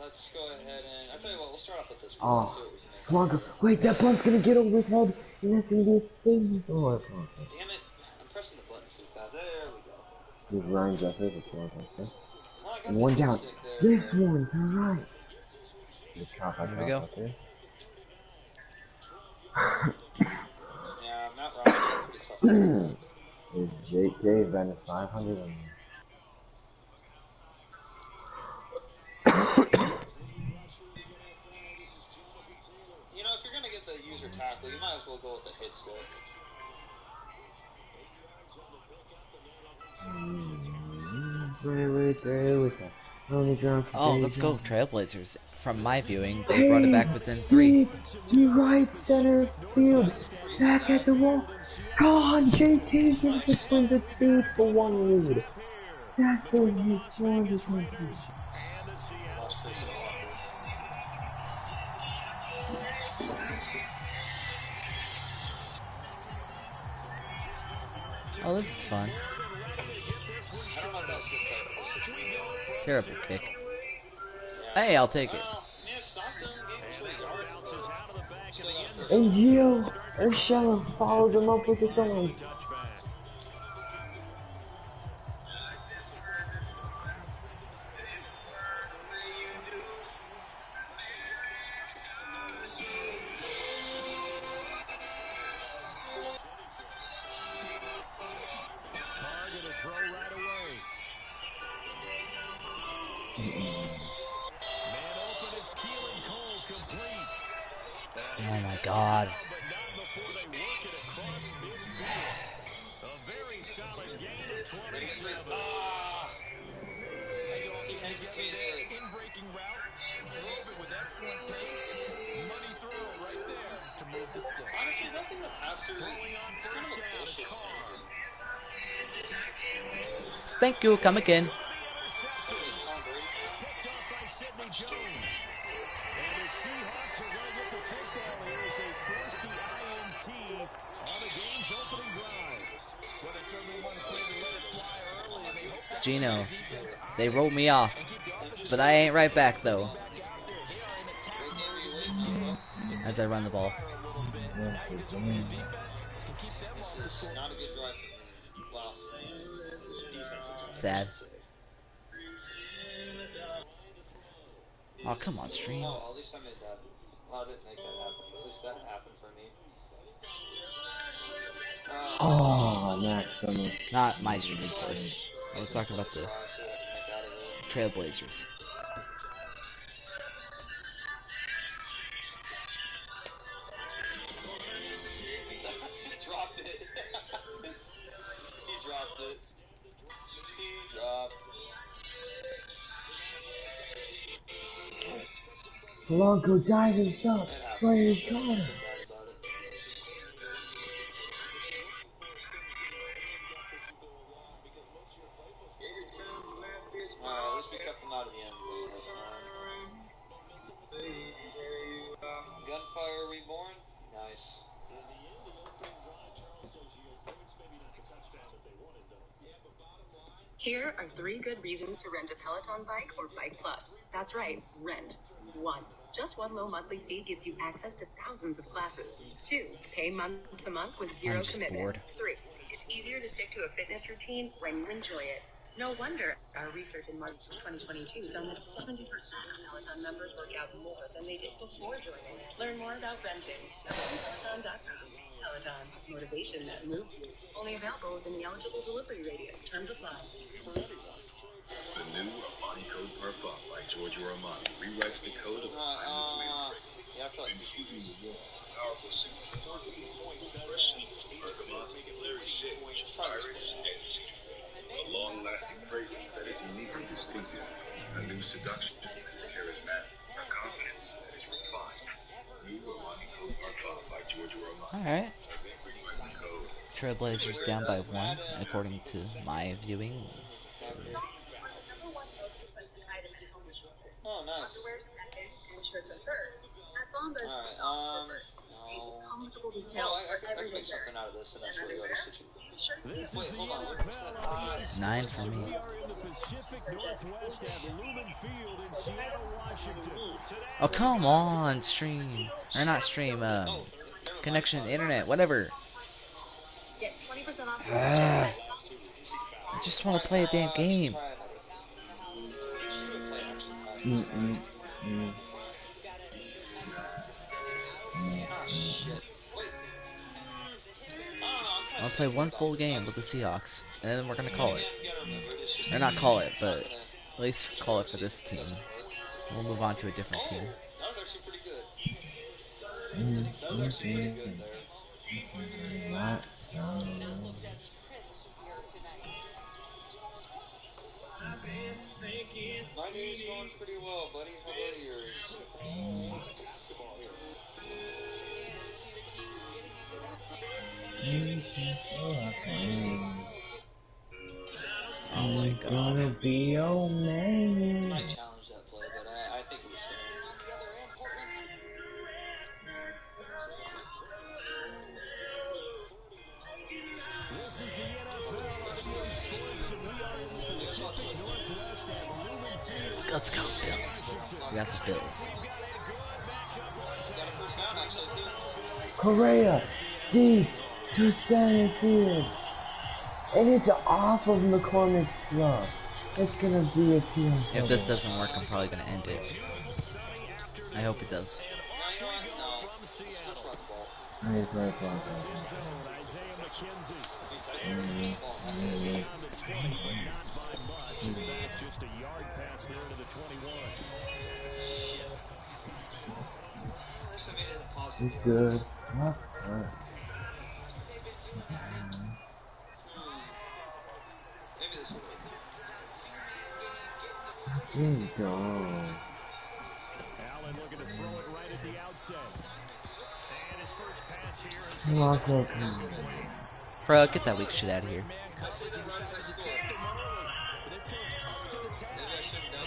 let's go ahead and I'll tell you what. We'll start off with this one. Let's Oh, see what we can make. come on, go. Wait, that blunt's gonna get over his head, and that's gonna be a sing. Oh, Damn it! I'm pressing the button too fast. There we go. he's Ryan Jeffers, it's one okay. Well, I got And the one hit down. stick there. This But... one to right. Good chop, Here we go. okay. Yeah, Matt Ryan is pretty tough to beat. Is Jake Dave minus 500 and You know, if you're gonna get the user tackle, you might as well go with the hit stick. Oh, let's go Trailblazers. From my viewing, they brought it back within 3. To right center field. Back at the wall. God, JK gives the Twins a 3-1 lead. That's what he wanted. Oh, this is fun. Terrible kick. Hey, I'll take it. And Gio Urshela follows him up with the song. Oh my god. Thank you, come again. Gino, they rolled me off, but I ain't right back though. As I run the ball. Sad. Oh, come on, stream. Oh, at least I made that. Well, I didn't make that happen, but at least that happened for me. Oh, Max. Not my stream, of course. I was talking about the Trailblazers. He dropped it. He dropped it. He dropped. Blanco diving shot. Players gone. Alright, at least we kept him out of the end zone this time. Gunfire reborn? Nice. Here are 3 good reasons to rent a Peloton bike or Bike Plus. That's right, rent. 1. Just one low monthly fee gives you access to thousands of classes. 2. Pay month to month with 0 commitment. Bored. 3. It's easier to stick to a fitness routine when you enjoy it. No wonder our research in March 2022 found that 70% of Peloton members work out more than they did before joining. Learn more about renting at Peloton.com. Peloton, motivation that moves you. Only available within the eligible delivery radius. Terms apply. The new Armani Code Parfum by Giorgio Armani rewrites the code of timeless men's fragrance. Infusing the warm, powerful signature fresh bergamot, sage, iris, and cedar. A long-lasting fragrance that is uniquely distinctive. A new seduction that is charismatic. A confidence that is refined. New Armani Code Parfum by Giorgio Armani. Alright. Trailblazers down by 1, according to my viewing. So. Oh, nice. Alright, no. Well, I can make something out of this and actually go to situation. Wait, hold on. 9 for me. We are in the Pacific Northwest at Lumen Field in Seattle, Washington. Oh, come on, stream. Or not stream, connection, internet, whatever. Get 20% off. I just want to play a damn game. I want to play one full game with the Seahawks, and then we're going to call it. Or not call it, but at least call it for this team. We'll move on to a different team. That was actually pretty good. That was actually pretty good there. My day's going pretty well, buddy. How about yours? Oh my god. Gonna be your man. I challenged that play, but I think it was safe. Let's go, Bills. We got the Bills. Got a first down, actually, too. Correa, deep to center field. And it's off of McCormick's throw. It's gonna be a 2. If this doesn't work, I'm probably gonna end it. I hope it does. No, you know what? No. Let's run the ball. Nice right ball. Just a yard pass there to the 21. He's good. Not Maybe this will work. There you go. Allen looking to throw it right at the outset. And his first pass here is Lock up. Bro, get that weak shit out of here. I see the runs I scored. Maybe I shouldn't have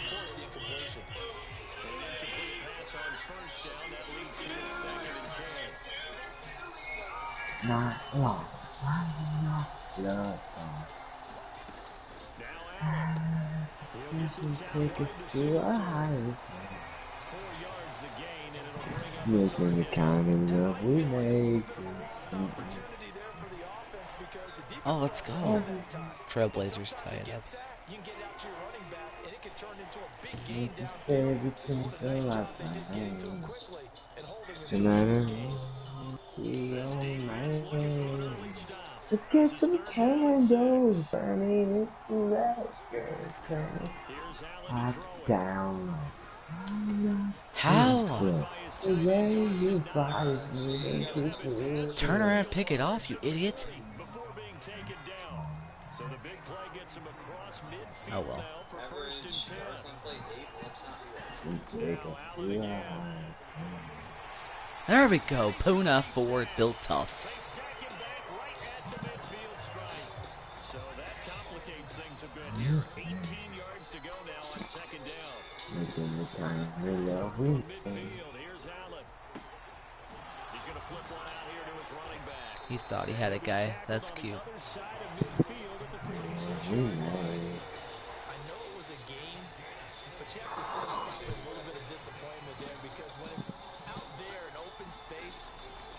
done Not long. Love song. This is take us to a higher making the kind of love we make. Oh, let's go. Trailblazers tie it up. Need to say everything's a lot tonight. Let's get some candles burning. It's the hot down. How? The way your body's moving. Turn around, pick it off, you idiot. Oh well. Take us to a There we go. Puna forward, built tough. So that complicates things a bit here. 18 yards to go now on second down. making the kind of love we Midfield, here's Allen. He's going to flip one out here to his running back. He thought he had a guy. That's cute. Other side of midfield at the 46. we know. I know it was a game, but you have to sense probably a little bit of disappointment there because when it's out there in open space,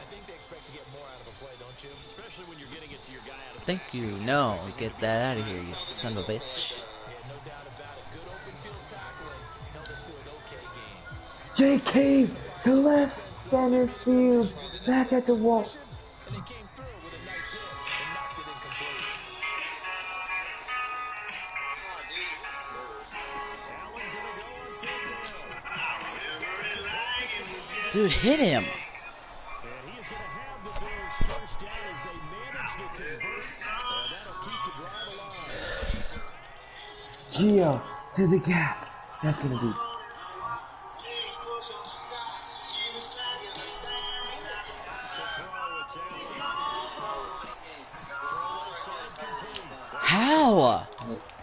I think they expect to get more out of a play, don't you? Especially when you're getting it to your guy out of Thank you. No, get that out of here, you son of a bitch. Yeah, no doubt about it. Good open field tackling held it to an okay game. JK to left center field, back at the wall. And he came through with a nice hit and knocked it incomplete. Dude, hit him. And he's going to have the Bills first down as they manage to convert. That'll keep the drive alive. Gio to the gap. That's gonna be. How?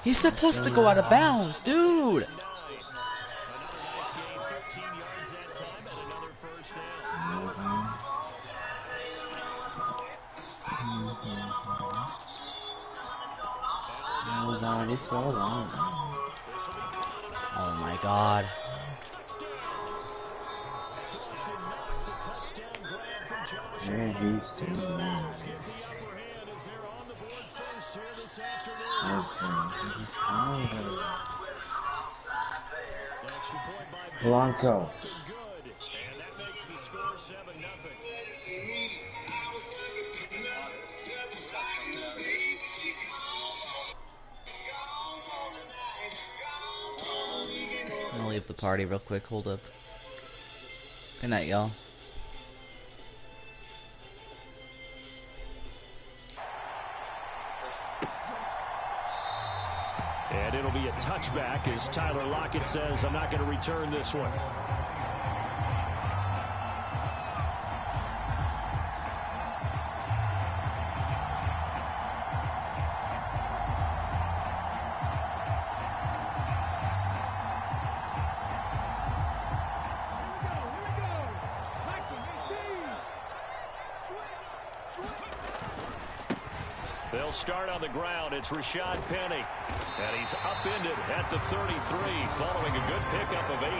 He's supposed to go out of bounds, dude. So long. Oh my god. It's a touchdown grab from Josh. Yeah, he's still Bills alive. get the upper hand as they're on the board first here this afternoon. Okay, he's tired. Extra point by Bills. Blanco. Looking good. And that makes the score 7-0. I'm gonna leave the party real quick. Hold up. Good night, y'all. And it'll be a touchback as Tyler Lockett says, I'm not going to return this one. They'll start on the ground. It's Rashad Penny. And he's upended at the 33 following a good pickup of 8.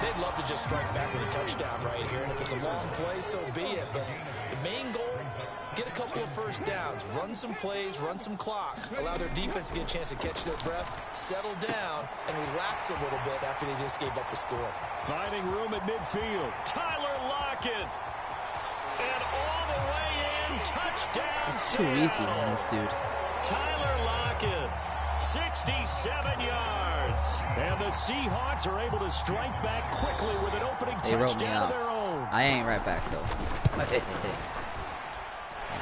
They'd love to just strike back with a touchdown right here. And if it's a long play, so be it. But the main goal, get a couple of first downs. Run some plays, run some clock. Allow their defense to get a chance to catch their breath, settle down, and relax a little bit after they just gave up a score. Finding room at midfield. Tyler Lockett. And all the way in. Touchdown. It's too easy on this dude. Tyler Lockett. 67 yards. And the Seahawks are able to strike back quickly with an opening They wrote me touchdown off. of their own. I ain't right back though. I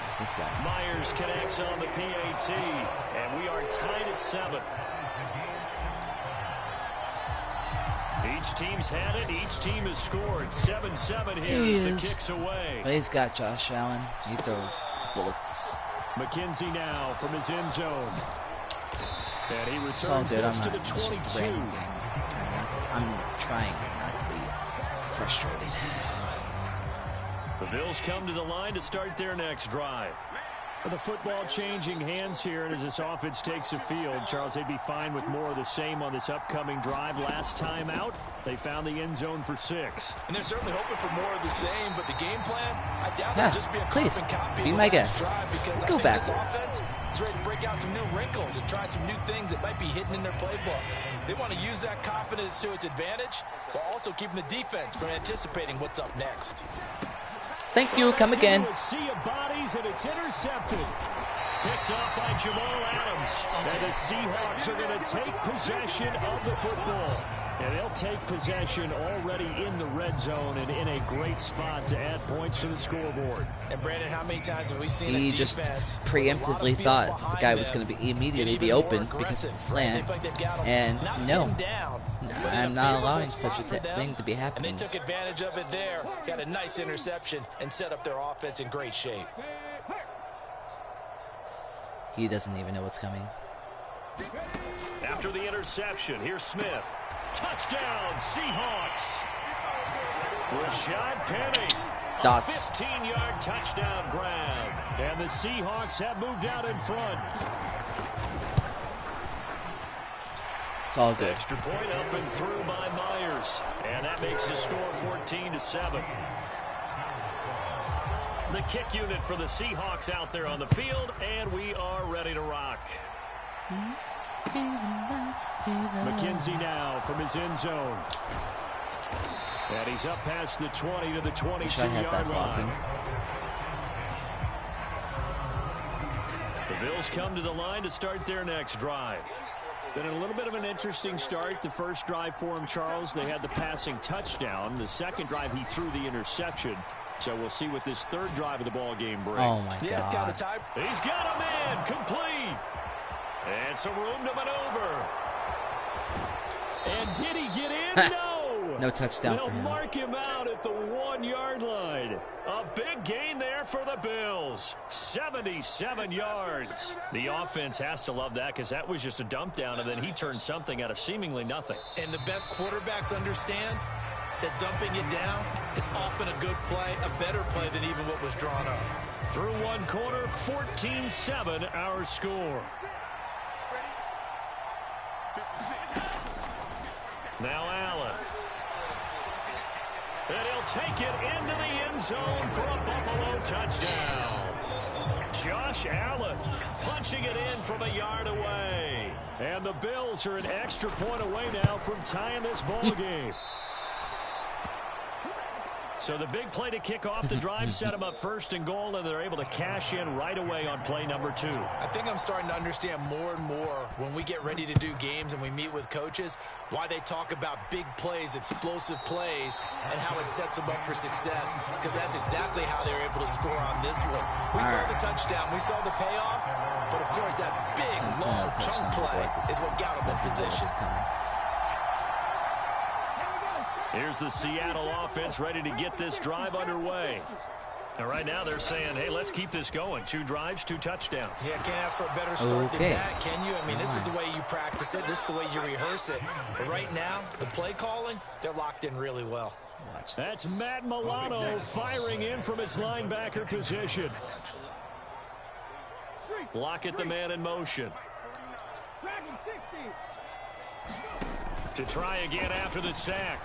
just missed that. Myers connects on the PAT, and we are tied at 7. Each team's had it. Each team has scored. 7-7 here as the kick's away. But he's got Josh Allen. He throws bullets. McKenzie now from his end zone. And he It's all returns good. this I'm to not. the It's just a 22. random game. I'm trying not to be frustrated. The Bills come to the line to start their next drive. The football changing hands here as this offense takes the field. Charles, they'd be fine with more of the same on this upcoming drive. Last time out, they found the end zone for 6. And they're certainly hoping for more of the same, but the game plan, I doubt Yeah, it'll just be a please, carbon copy be of my last guest. drive, because Let's I go think backwards. This offense is ready to break out some new wrinkles and try some new things that might be hidden in their playbook. They want to use that confidence to its advantage, while also keeping the defense from anticipating what's up next. Thank you. Come again. A sea of bodies, and it's intercepted. Picked off by Jamal Adams. And the Seahawks are going to take possession of the football. And they'll take possession already in the red zone and in a great spot to add points to the scoreboard. And Brandon, how many times have we seen He a just defense preemptively thought the guy was going to be immediately be open because it's a slant. And no, I'm not allowing such a thing to be and happening. they took advantage of it there. Got a nice interception and set up their offense in great shape. He doesn't even know what's coming. After the interception, here's Smith. Touchdown, Seahawks. Rashad Penny. Dots. 15-yard touchdown grab. And the Seahawks have moved out in front. It's all good. Extra point up and through by Myers. And that makes the score 14-7. The kick unit for the Seahawks out there on the field, and we are ready to rock. McKenzie now from his end zone. And he's up past the 20 to the 22-yard line. The Bills come to the line to start their next drive. Been a little bit of an interesting start. The first drive for him, Charles, they had the passing touchdown. The second drive, he threw the interception. So we'll see what this third drive of the ball game brings. Oh my God. He's got a man complete. And some room to maneuver. And did he get in? No. No touchdown They'll for him. mark him out at the 1-yard line. A big gain there for the Bills. 77 yards. The offense has to love that because that was just a dump down, and then he turned something out of seemingly nothing. And the best quarterbacks understand that dumping it down is often a good play, a better play than even what was drawn up. Through one quarter, 14-7 our score. Now Allen. And he'll take it into the end zone for a Buffalo touchdown. Josh Allen punching it in from a yard away. And the Bills are an extra point away now from tying this ball game. So the big play to kick off the drive set them up first and goal, and they're able to cash in right away on play number 2. I think I'm starting to understand more and more when we get ready to do games and we meet with coaches why they talk about big plays, explosive plays, and how it sets them up for success, because that's exactly how they were able to score on this one. We saw the touchdown. We saw the payoff, but, of course, that big, long chunk play is what got them in position. Here's the Seattle offense ready to get this drive underway. And right now they're saying, hey, let's keep this going. 2 drives, 2 touchdowns. Yeah, can't ask for a better start than that, can you? I mean, this is the way you practice it. This is the way you rehearse it. But right now, the play calling, they're locked in really well. That's Matt Milano firing in from his linebacker position. Lockett, the man in motion. To try again after the sack.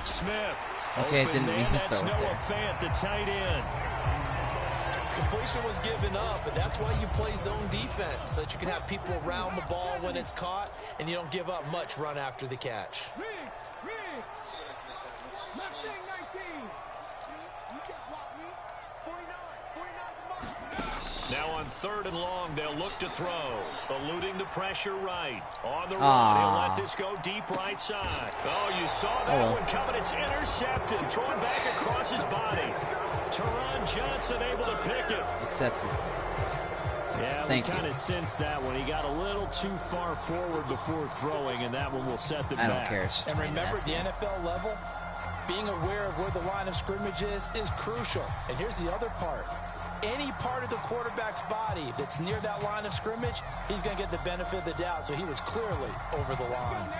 Smith. Okay, didn't mean to throw it there. Noah Fant, the tight end. Completion was given up, but that's why you play zone defense, so that you can have people around the ball when it's caught, and you don't give up much run after the catch. Now on 3rd and long, they'll look to throw. Eluding the pressure right. On the run, he'll let this go deep right side. Oh, you saw that one coming. It's intercepted. Thrown back across his body. Teron Johnson able to pick it. Accepted. Yeah, we kind of sensed that one. He got a little too far forward before throwing, and that one will set them back. I don't care. It's just and remember, the NFL level, being aware of where the line of scrimmage is crucial. And here's the other part. Any part of the quarterback's body that's near that line of scrimmage, he's going to get the benefit of the doubt. So he was clearly over the line.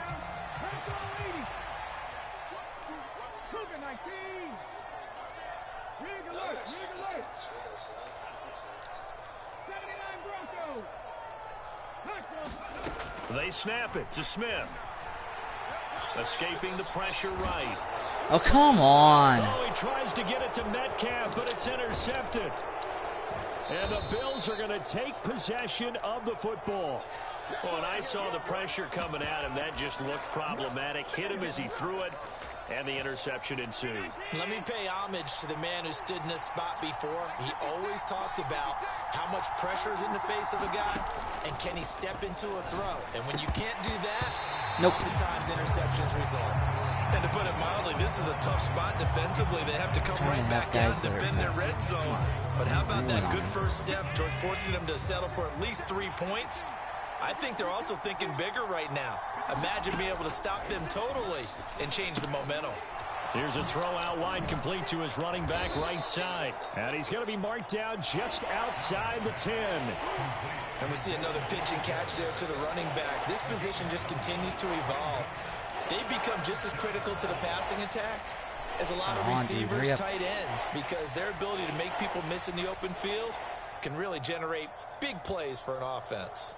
They snap it to Smith. Escaping the pressure right. Oh, come on. Oh, he tries to get it to Metcalf, but it's intercepted. And the Bills are going to take possession of the football. Well, and I saw the pressure coming at him. That just looked problematic. Hit him as he threw it, and the interception ensued. Let me pay homage to the man who stood in this spot before. He always talked about how much pressure is in the face of a guy, and can he step into a throw. And when you can't do that, oftentimes interceptions result. And to put it mildly, this is a tough spot defensively. They have to come right back out and defend their red zone. But how about that good first step towards forcing them to settle for at least 3 points? I think they're also thinking bigger right now. Imagine being able to stop them totally and change the momentum. Here's a throw out wide, complete to his running back right side. And he's going to be marked down just outside the 10. And we see another pitch and catch there to the running back. This position just continues to evolve. They become just as critical to the passing attack as a lot of receivers, tight ends, because their ability to make people miss in the open field can really generate big plays for an offense.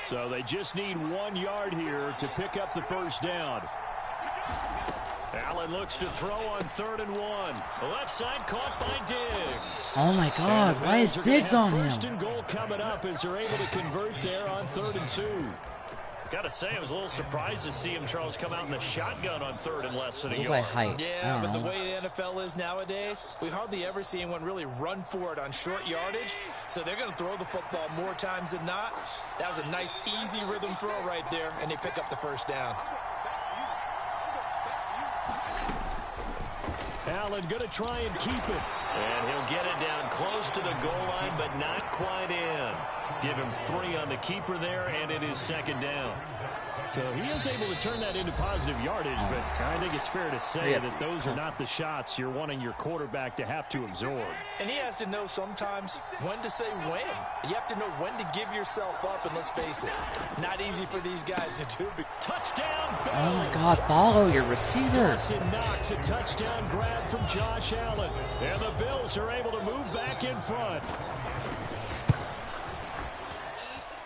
So they just need 1 yard here to pick up the first down. Allen looks to throw on 3rd and 1. The left side caught by Diggs. Oh my God, why is Diggs on him? First and goal coming up as they're able to convert there on 3rd and 2. Got to say, I was a little surprised to see him, Charles, come out in the shotgun on 3rd and less than a yard. Yeah, but the way the NFL is nowadays, we hardly ever see anyone really run for it on short yardage. So they're going to throw the football more times than not. That was a nice, easy rhythm throw right there, and they pick up the first down. Allen going to try and keep it. And he'll get it down close to the goal line, but not quite in. Give him 3 on the keeper there, and it is 2nd down. So he is able to turn that into positive yardage, but I think it's fair to say that those are not the shots you're wanting your quarterback to have to absorb. And he has to know sometimes when to say when. You have to know when to give yourself up, and let's face it, not easy for these guys to do. Touchdown, Bills! Oh my God, follow your receiver. Dawson Knox, a touchdown grab from Josh Allen. And the Bills are able to move back in front.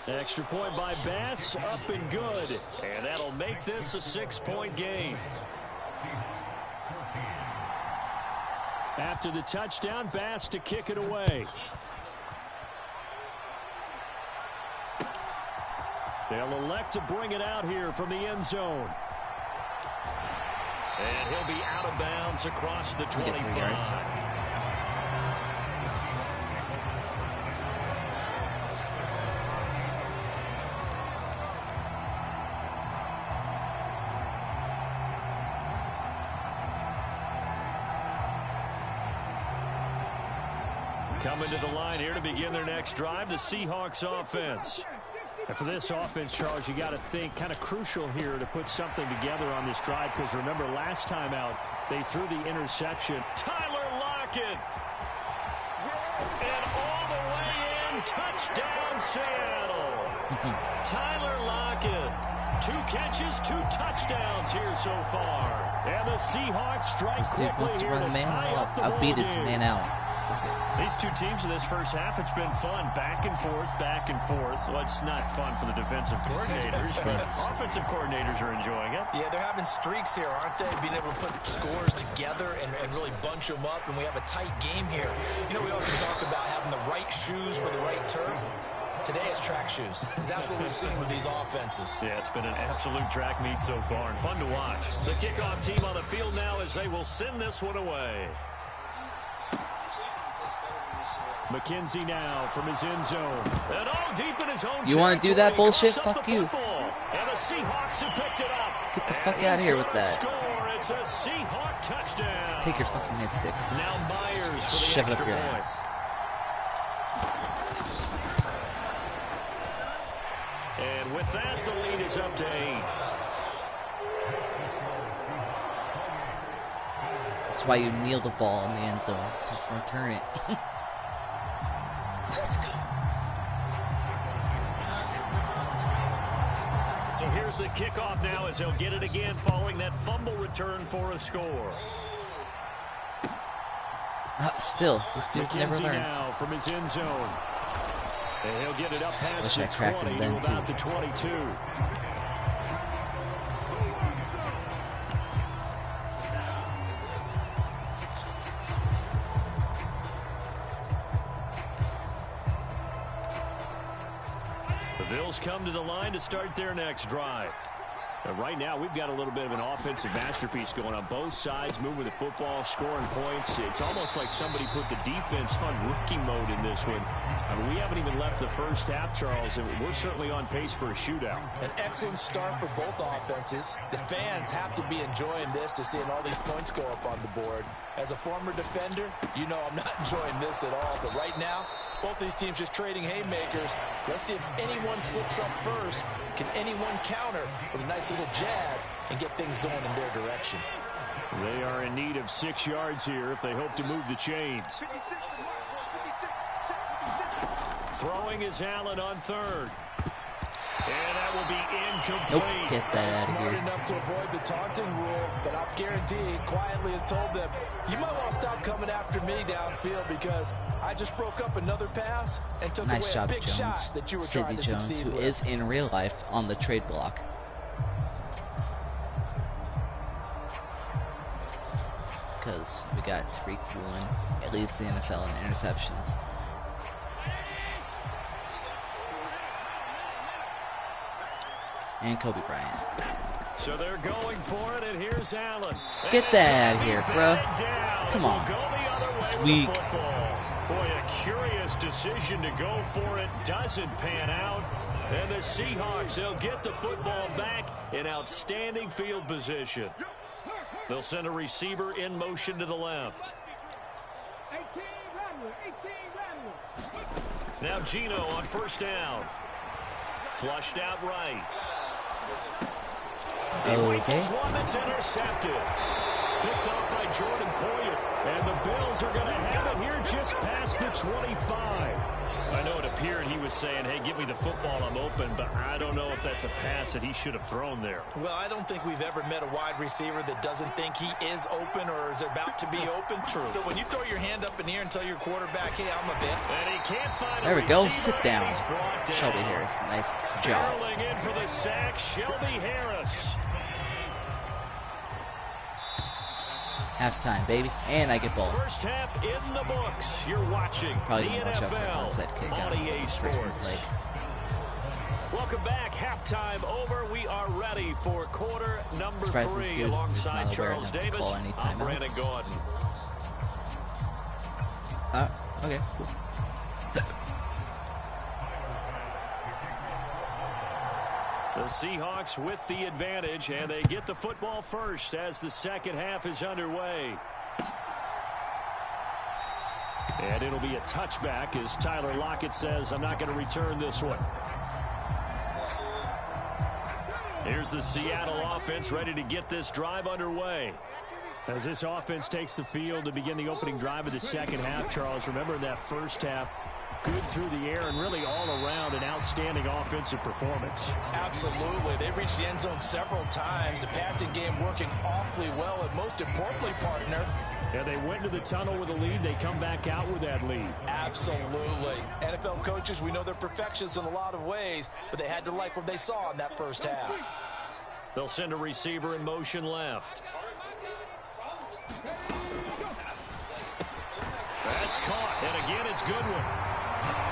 Extra point by Bass, up and good. And that'll make this a 6-point game. After the touchdown, Bass to kick it away. They'll elect to bring it out here from the end zone. And he'll be out of bounds across the 25. Coming to the line here to begin their next drive, the Seahawks offense. And for this offense, Charles, you got to think kind of crucial here to put something together on this drive, because remember last time out they threw the interception. Tyler Lockett, and all the way in, touchdown Seattle. Tyler Lockett, 2 catches, 2 touchdowns here so far, and the Seahawks strike quickly here to tie up the ball game. I'll beat this man out. These two teams in this first half, it's been fun. Back and forth, back and forth. Well, it's not fun for the defensive coordinators, but offensive coordinators are enjoying it. Yeah, they're having streaks here, aren't they? Being able to put scores together and really bunch them up, and we have a tight game here. You know, we often talk about having the right shoes for the right turf. Today it's track shoes. That's what we've seen with these offenses. Yeah, it's been an absolute track meet so far, and fun to watch. The kickoff team on the field now as they will send this one away. McKenzie now from his end zone. And all deep in his own. You want to do that bullshit? Fuck you. And the Seahawks have picked it up. Get the fuck out of here with that. Score. It's a Seahawk touchdown. Take your fucking head stick. Now Myers for the Shove it extra up your point. ass. And with that, the lead is up to 8. That's why you kneel the ball in the end zone. Just return it. Let's go. So here's the kickoff now as he'll get it again following that fumble return for a score. Still, this dude never learns. Now from his end zone. And he'll get it up past Wish I the 20 to about the 22. Bills come to the line to start their next drive. And right now, we've got a little bit of an offensive masterpiece going on both sides, moving the football, scoring points. It's almost like somebody put the defense on rookie mode in this one. I mean, we haven't even left the first half, Charles, and we're certainly on pace for a shootout. An excellent start for both offenses. The fans have to be enjoying this to seeing all these points go up on the board. As a former defender, you know I'm not enjoying this at all. But right now, both these teams just trading haymakers. Let's see if anyone slips up first. Can anyone counter with a nice little jab and get things going in their direction? They are in need of 6 yards here if they hope to move the chains. Throwing is Allen on third. And that will be incomplete. Nope, get that out of Smart here. enough to avoid the taunting rule, but I'll guarantee quietly has told them, you might want to stop coming after me downfield because I just broke up another pass and took Nice away job, a big Jones. shot that you were Sidney trying to Jones, succeed who with. is in real life on the trade block. Because we got Tariq Woolen. It leads the NFL in interceptions. And Kobe Bryant. So they're going for it, and here's Allen. Get that out of here, bro. Come on. It's weak. Boy, a curious decision to go for it. Doesn't pan out. And the Seahawks, they'll get the football back in outstanding field position. They'll send a receiver in motion to the left. Now Gino on first down. Flushed out right. Okay. One that's intercepted. Picked off by Jordan Poyer. And the Bills are going to have it here just past the 25. I know it appeared he was saying, hey, give me the football, I'm open, but I don't know if that's a pass that he should have thrown there. Well, I don't think we've ever met a wide receiver that doesn't think he is open or is about to be open. True. So when you throw your hand up in the air and tell your quarterback, hey, I'm a bit. And he can't find There we go. receiver. Sit down. He's brought down. Shelby Harris. Nice job. Barreling in for the sack, Shelby Harris. Halftime, baby. And I get ball. First half in the books. You're watching Probably the gonna watch out for that NFL onside kick. on EA This person's Sports. like, Welcome back. Halftime over. We are ready for quarter number surprised this 3 dude is alongside not aware Charles enough to Davis. call any I'm Brandon timeouts. Gordon. okay, cool. The Seahawks with the advantage, and they get the football first as the second half is underway. And it'll be a touchback as Tyler Lockett says, I'm not going to return this one. Here's the Seattle offense ready to get this drive underway. As this offense takes the field to begin the opening drive of the second half, Charles, remember in that first half, good through the air and really all around an outstanding offensive performance. Absolutely. They reached the end zone several times. The passing game working awfully well, and most importantly, partner, Yeah, they went to the tunnel with a lead. They come back out with that lead. absolutely. NFL coaches, we know they're perfectionists in a lot of ways, but they had to like what they saw in that first half. They'll send a receiver in motion left. That's caught, and again, it's Goodwin.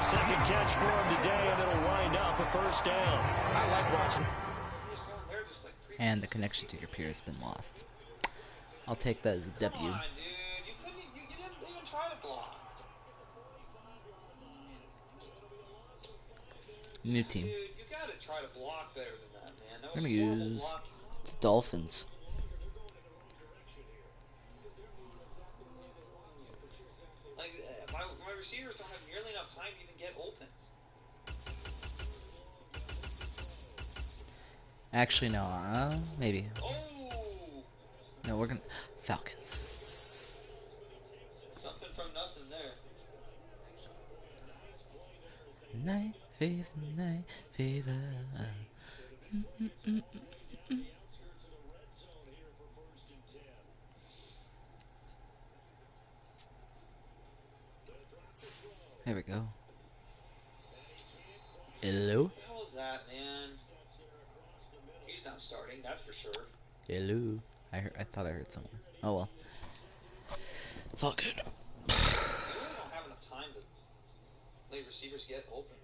Second catch for him today, and it'll wind up a first down. I like watching. And the connection to your peer has been lost. I'll take that as a W. Come on, dude. You didn't even try to block. New team. Dude, you gotta try to block better than that, man. That I'm was gonna horrible use blocking. the Dolphins. Like, my receivers don't have nearly enough time to even get open. Actually, no. Maybe. Oh! No, we're gonna Falcons. Something from nothing there. Night fever, night fever. There we go. Hello? What the hell was that, man? He's not starting, that's for sure. Hello. I thought I heard someone. Oh well. It's all good. You really don't have enough time to let receivers get open.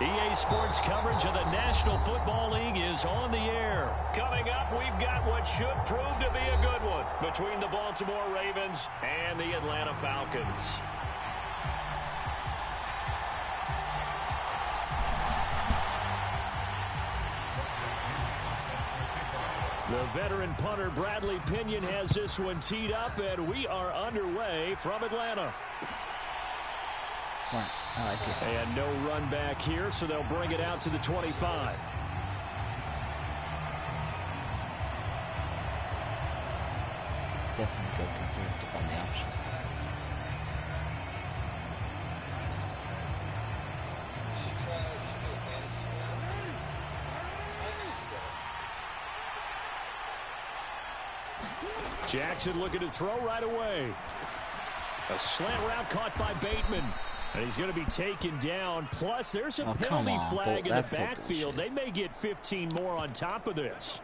EA Sports coverage of the National Football League is on the air. Coming up, we've got what should prove to be a good one between the Baltimore Ravens and the Atlanta Falcons. The veteran punter Bradley Pinion has this one teed up, and we are underway from Atlanta. Smart. I like it. And no run back here, so they'll bring it out to the 25. Definitely go conservative on the options. Jackson looking to throw right away. A slant route caught by Bateman. And he's going to be taken down. Plus, there's a penalty flag in the backfield. They may get 15 more on top of this.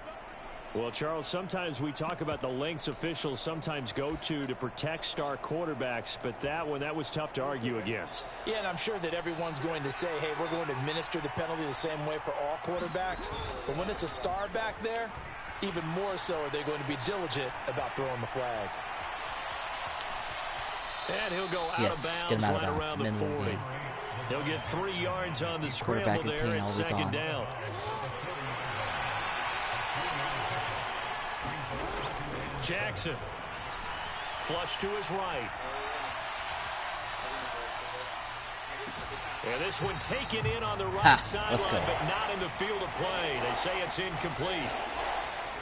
Well, Charles, sometimes we talk about the lengths officials sometimes go to protect star quarterbacks, but that was tough to argue against. Yeah, and I'm sure that everyone's going to say, hey, we're going to administer the penalty the same way for all quarterbacks. But when it's a star back there, even more so are they going to be diligent about throwing the flag. And he'll go out of bounds right around the 40. He'll get 3 yards on the scramble there at second down. Jackson. Flush to his right. And this one taken in on the right sideline, but not in the field of play. They say it's incomplete.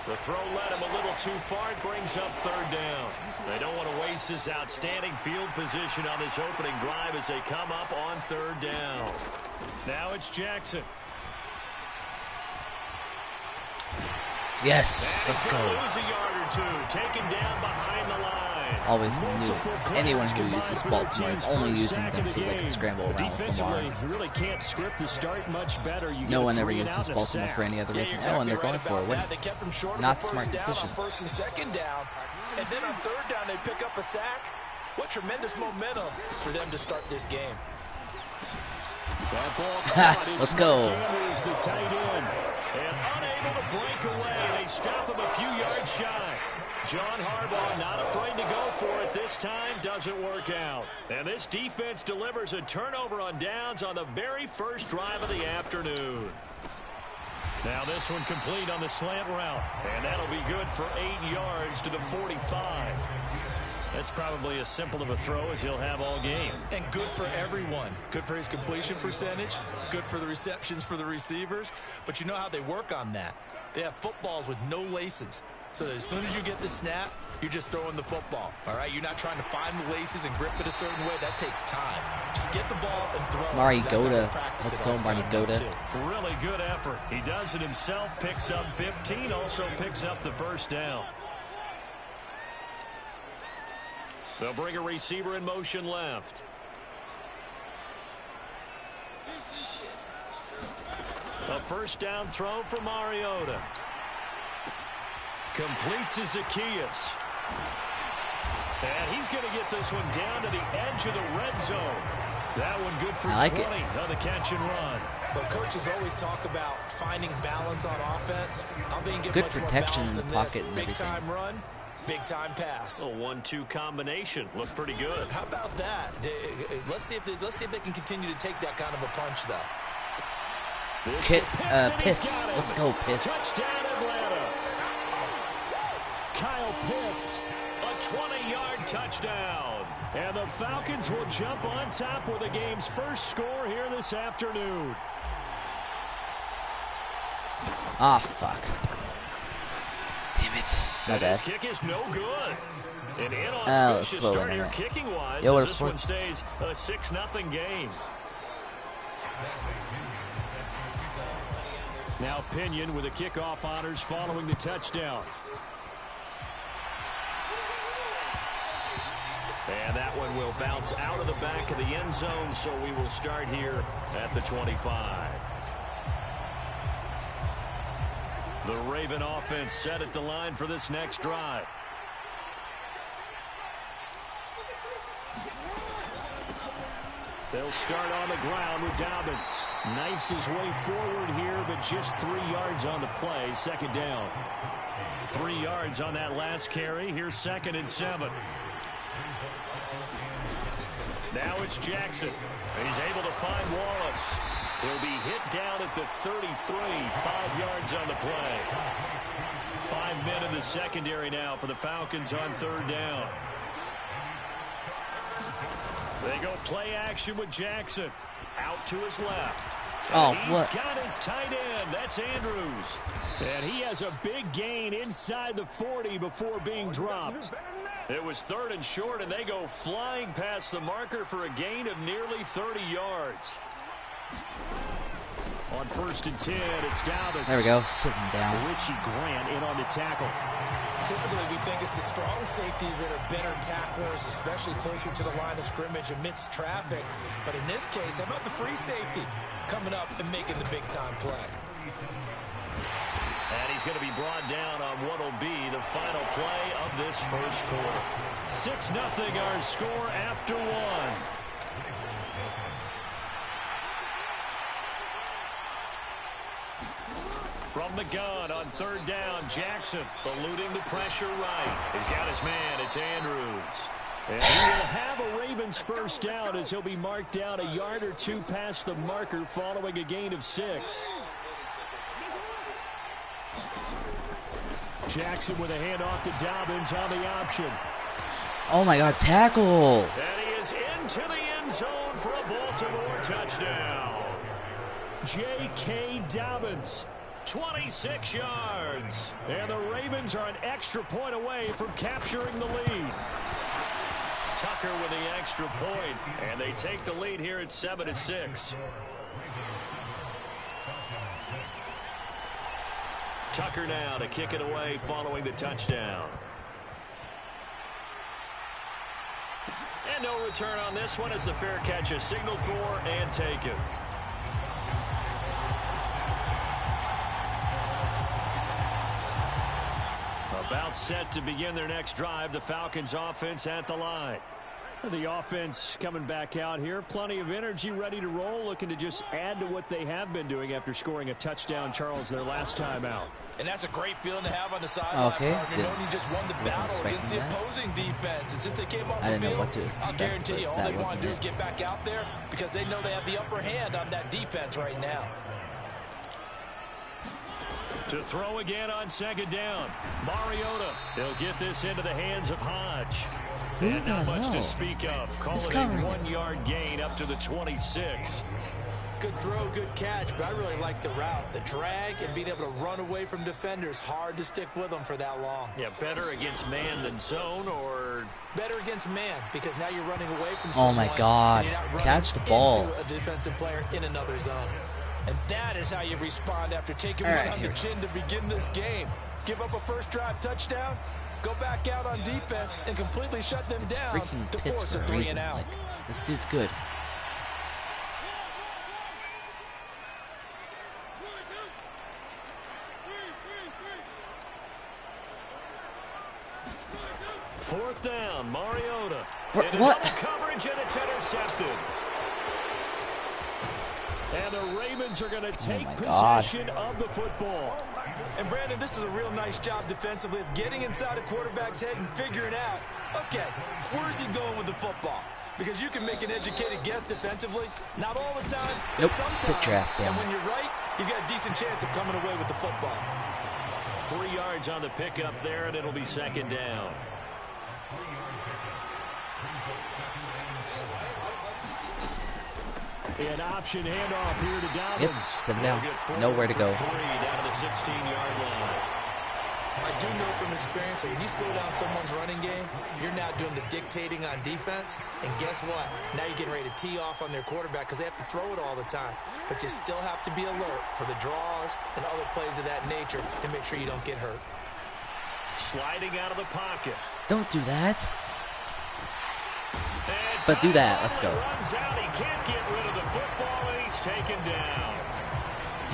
The throw led him a little too far. It brings up third down. They don't want to waste this outstanding field position on this opening drive as they come up on third down. Now it's Jackson. Yes, let's go. Lose a yard or two, taken down behind the line. Always knew anyone who uses Baltimore is only using them so they can scramble around with Lamar. You really can't script the start much better. No one ever uses Baltimore for any other reason. Oh, and they're going for it. Not a smart decision. First and second down, and then on third down they pick up a sack. What tremendous momentum for them to start this game. Let's go. The tight end, and unable to break away. They stop him a few yards shy. John Harbaugh not afraid to go for it this time. Doesn't work out. And this defense delivers a turnover on downs on the very first drive of the afternoon. Now this one complete on the slant route. And that'll be good for 8 yards to the 45. That's probably as simple of a throw as he'll have all game. And good for everyone. Good for his completion percentage. Good for the receptions for the receivers. But you know how they work on that. They have footballs with no laces. So that as soon as you get the snap, you're just throwing the football. All right? You're not trying to find the laces and grip it a certain way. That takes time. Just get the ball and throw it. Mariota. Let's go, Mariota. Really good effort. He does it himself. Picks up 15. Also picks up the first down. They'll bring a receiver in motion left. A first down throw for Mariota. Complete to Zacchaeus. And he's going to get this one down to the edge of the red zone. That one good for 20 on the catch and run. But coaches always talk about finding balance on offense. I'm being good protection in the pocket and everything. Big time run, big time pass. A 1-2 combination. Looked pretty good. How about that? Let's see if they can continue to take that kind of a punch, though. Pitts. Let's go, Pitts. Touchdown, Atlanta. Kyle Pitts, a 20-yard touchdown. And the Falcons will jump on top with the game's first score here this afternoon. Ah, fuck. Damn it. My bad. His kick is no good. An inauspicious start here kicking-wise as this one stays a 6-0 game. Now Pinion with the kickoff honors following the touchdown. And that one will bounce out of the back of the end zone, so we will start here at the 25. The Raven offense set at the line for this next drive. They'll start on the ground with Dobbins. Knifes his way forward here, but just 3 yards on the play. Second down. 3 yards on that last carry. Here's 2nd and 7. Now it's Jackson. And he's able to find Wallace. He'll be hit down at the 33. 5 yards on the play. 5 men in the secondary now for the Falcons on third down. They go play action with Jackson. Out to his left. And he's got his tight end. That's Andrews. And he has a big gain inside the 40 before being dropped. It was 3rd and short, and they go flying past the marker for a gain of nearly 30 yards. On 1st and 10, it's Dobbins. There we go, sitting down. Richie Grant in on the tackle. Typically, we think it's the strong safeties that are better tacklers, especially closer to the line of scrimmage amidst traffic. But in this case, how about the free safety coming up and making the big-time play? And he's going to be brought down on what will be the final play of this first quarter. 6-0 our score after 1. From the gun on third down, Jackson eluding the pressure right. He's got his man, it's Andrews. And he will have a Ravens first down as he'll be marked down a yard or 2 past the marker following a gain of 6. Jackson with a handoff to Dobbins on the option. Oh my God, tackle! And he is into the end zone for a Baltimore touchdown. J.K. Dobbins 26 yards. And the Ravens are an extra point away from capturing the lead. Tucker with the extra point, and they take the lead here at 7-6. Tucker now to kick it away following the touchdown. And no return on this one as the fair catch is signaled for and taken. About set to begin their next drive, the Falcons offense at the line. The offense coming back out here. Plenty of energy, ready to roll, looking to just add to what they have been doing after scoring a touchdown, Charles, their last time out. And that's a great feeling to have on the sideline, partner, knowing you just won the battle against the opposing defense. And since they came off the field, I'll guarantee you all they want to do is get back out there because they know they have the upper hand on that defense right now. To throw again on second down. Mariota. He'll get this into the hands of Hodge. And not much to speak of. Call it a 1-yard gain up to the 26. Good throw, good catch, but I really like the route. The drag and being able to run away from defenders, hard to stick with them for that long. Yeah, better against man than zone, or better against man because now you're running away from someone. Oh my God. Catch the ball. Into a defensive player in another zone. And that is how you respond after taking one on the chin to begin this game. Give up a first drive touchdown, go back out on defense, and completely shut them down to force a 3-and-out. Like, this dude's good. Fourth down, Mariota. What? Coverage, and it's intercepted. And the Ravens are going to take possession of the football. And Brandon, this is a real nice job defensively of getting inside a quarterback's head and figuring out, okay, where's he going with the football? Because you can make an educated guess defensively. Not all the time, but sometimes. Sit your ass down. And when you're right, you've got a decent chance of coming away with the football. 3 yards on the pickup there, and it'll be second down. An option handoff here to Dobbins. Yep, sit down. Nowhere to go. 3 down to the 16-yard line. I do know from experience that when you slow down someone's running game, you're now doing the dictating on defense. And guess what? Now you're getting ready to tee off on their quarterback because they have to throw it all the time. But you still have to be alert for the draws and other plays of that nature and make sure you don't get hurt. Sliding out of the pocket. Don't do that. But do that. Let's go. Runs out. He can't get rid of the football, and he's taken down.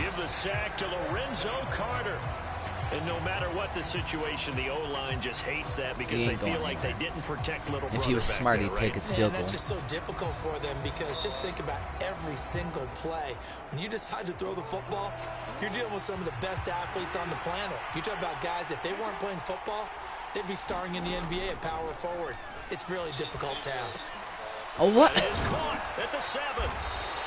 Give the sack to Lorenzo Carter. And no matter what the situation, the O-line just hates that because they feel like they didn't protect little brother. If he was smart, he'd take his field goal. That's just so difficult for them because just think about every single play. When you decide to throw the football, you're dealing with some of the best athletes on the planet. You talk about guys, if they weren't playing football, they'd be starring in the NBA at power forward. It's a really difficult task. Oh, what? It is caught at the 7.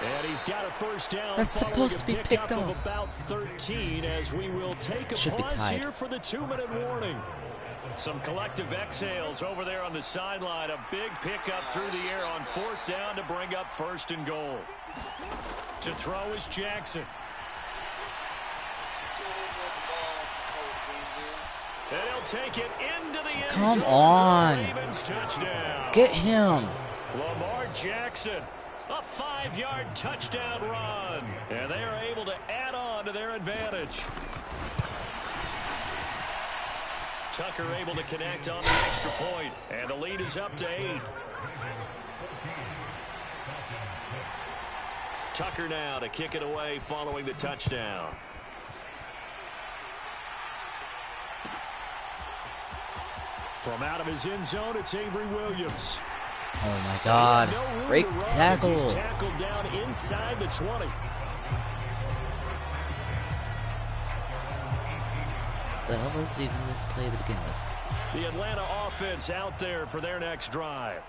And he's got a first down. That's supposed to be picked up off. About 13 as we will take a pause here for the 2-minute warning. Some collective exhales over there on the sideline. A big pickup through the air on 4th down to bring up 1st and goal. To throw is Jackson. And he'll take it into the end zone. Come on. Ravens touchdown. Get him. Lamar Jackson. A 5-yard touchdown run. And they are able to add on to their advantage. Tucker able to connect on the extra point. And the lead is up to 8. Tucker now to kick it away following the touchdown. From out of his end zone, it's Avery Williams. Oh my God. Great tackle. He's tackled down inside the 20. The hell was even this play to begin with? The Atlanta offense out there for their next drive.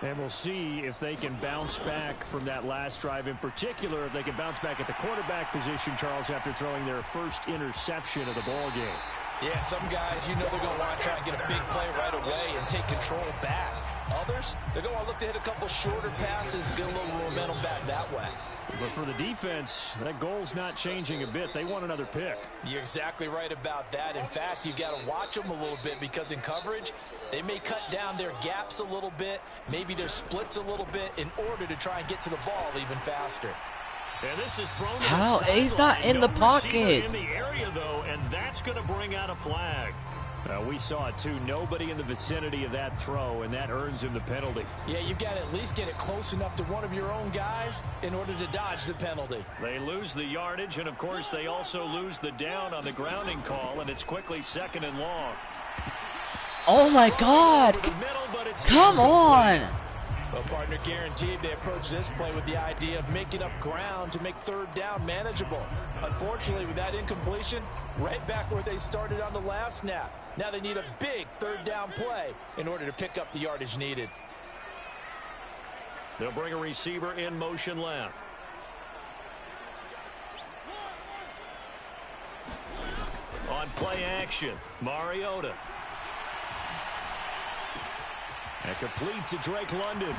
And we'll see if they can bounce back from that last drive. In particular, if they can bounce back at the quarterback position, Charles, after throwing their first interception of the ball game. Yeah, some guys, you know they're going to want to try and get a big play right away and take control back. Others, they're going to look to hit a couple shorter passes, get a little momentum back that way. But for the defense, that goal's not changing a bit. They want another pick. You're exactly right about that. In fact, you've got to watch them a little bit because in coverage, they may cut down their gaps a little bit, maybe their splits a little bit in order to try and get to the ball even faster. And this is thrown How? He's not in the pocket. In the area, though, and that's going to bring out a flag. We saw it, too. Nobody in the vicinity of that throw, and that earns him the penalty. Yeah, you've got to at least get it close enough to one of your own guys in order to dodge the penalty. They lose the yardage, and, of course, they also lose the down on the grounding call, and it's quickly 2nd and long. Oh, my God. Come on. Well, partner, guaranteed they approach this play with the idea of making up ground to make 3rd down manageable. Unfortunately, with that incompletion, right back where they started on the last snap. Now they need a big 3rd down play in order to pick up the yardage needed. They'll bring a receiver in motion left. On play action, Mariota. And complete to Drake London.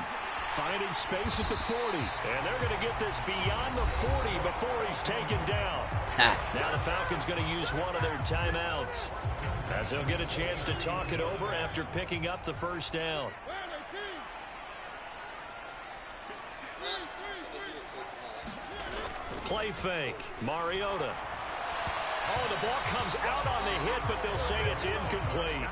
Finding space at the 40. And they're going to get this beyond the 40 before he's taken down. Now the Falcons going to use one of their timeouts, as they'll get a chance to talk it over after picking up the 1st down. Play fake. Mariota. Oh, the ball comes out on the hit, but they'll say it's incomplete.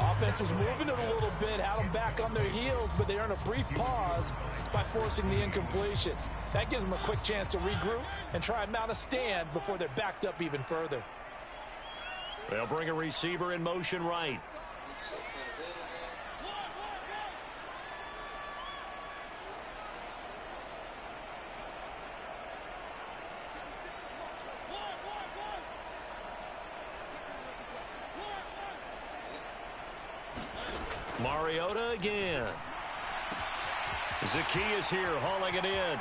Offense was moving it a little bit, had them back on their heels, but they earn a brief pause by forcing the incompletion. That gives them a quick chance to regroup and try and mount a stand before they're backed up even further. They'll bring a receiver in motion right. Mariota again. Zacchaeus here hauling it in.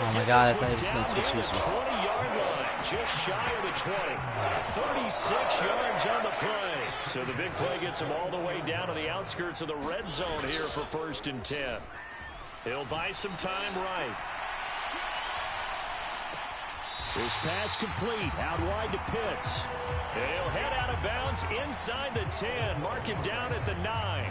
Oh my God, I thought he was going to switch users. 20-yard line, just shy of the 20. 36 yards on the play. So the big play gets him all the way down to the outskirts of the red zone here for 1st and 10. He'll buy some time right. This pass complete, out wide to Pitts. He'll head out of bounds inside the 10. Mark him down at the 9.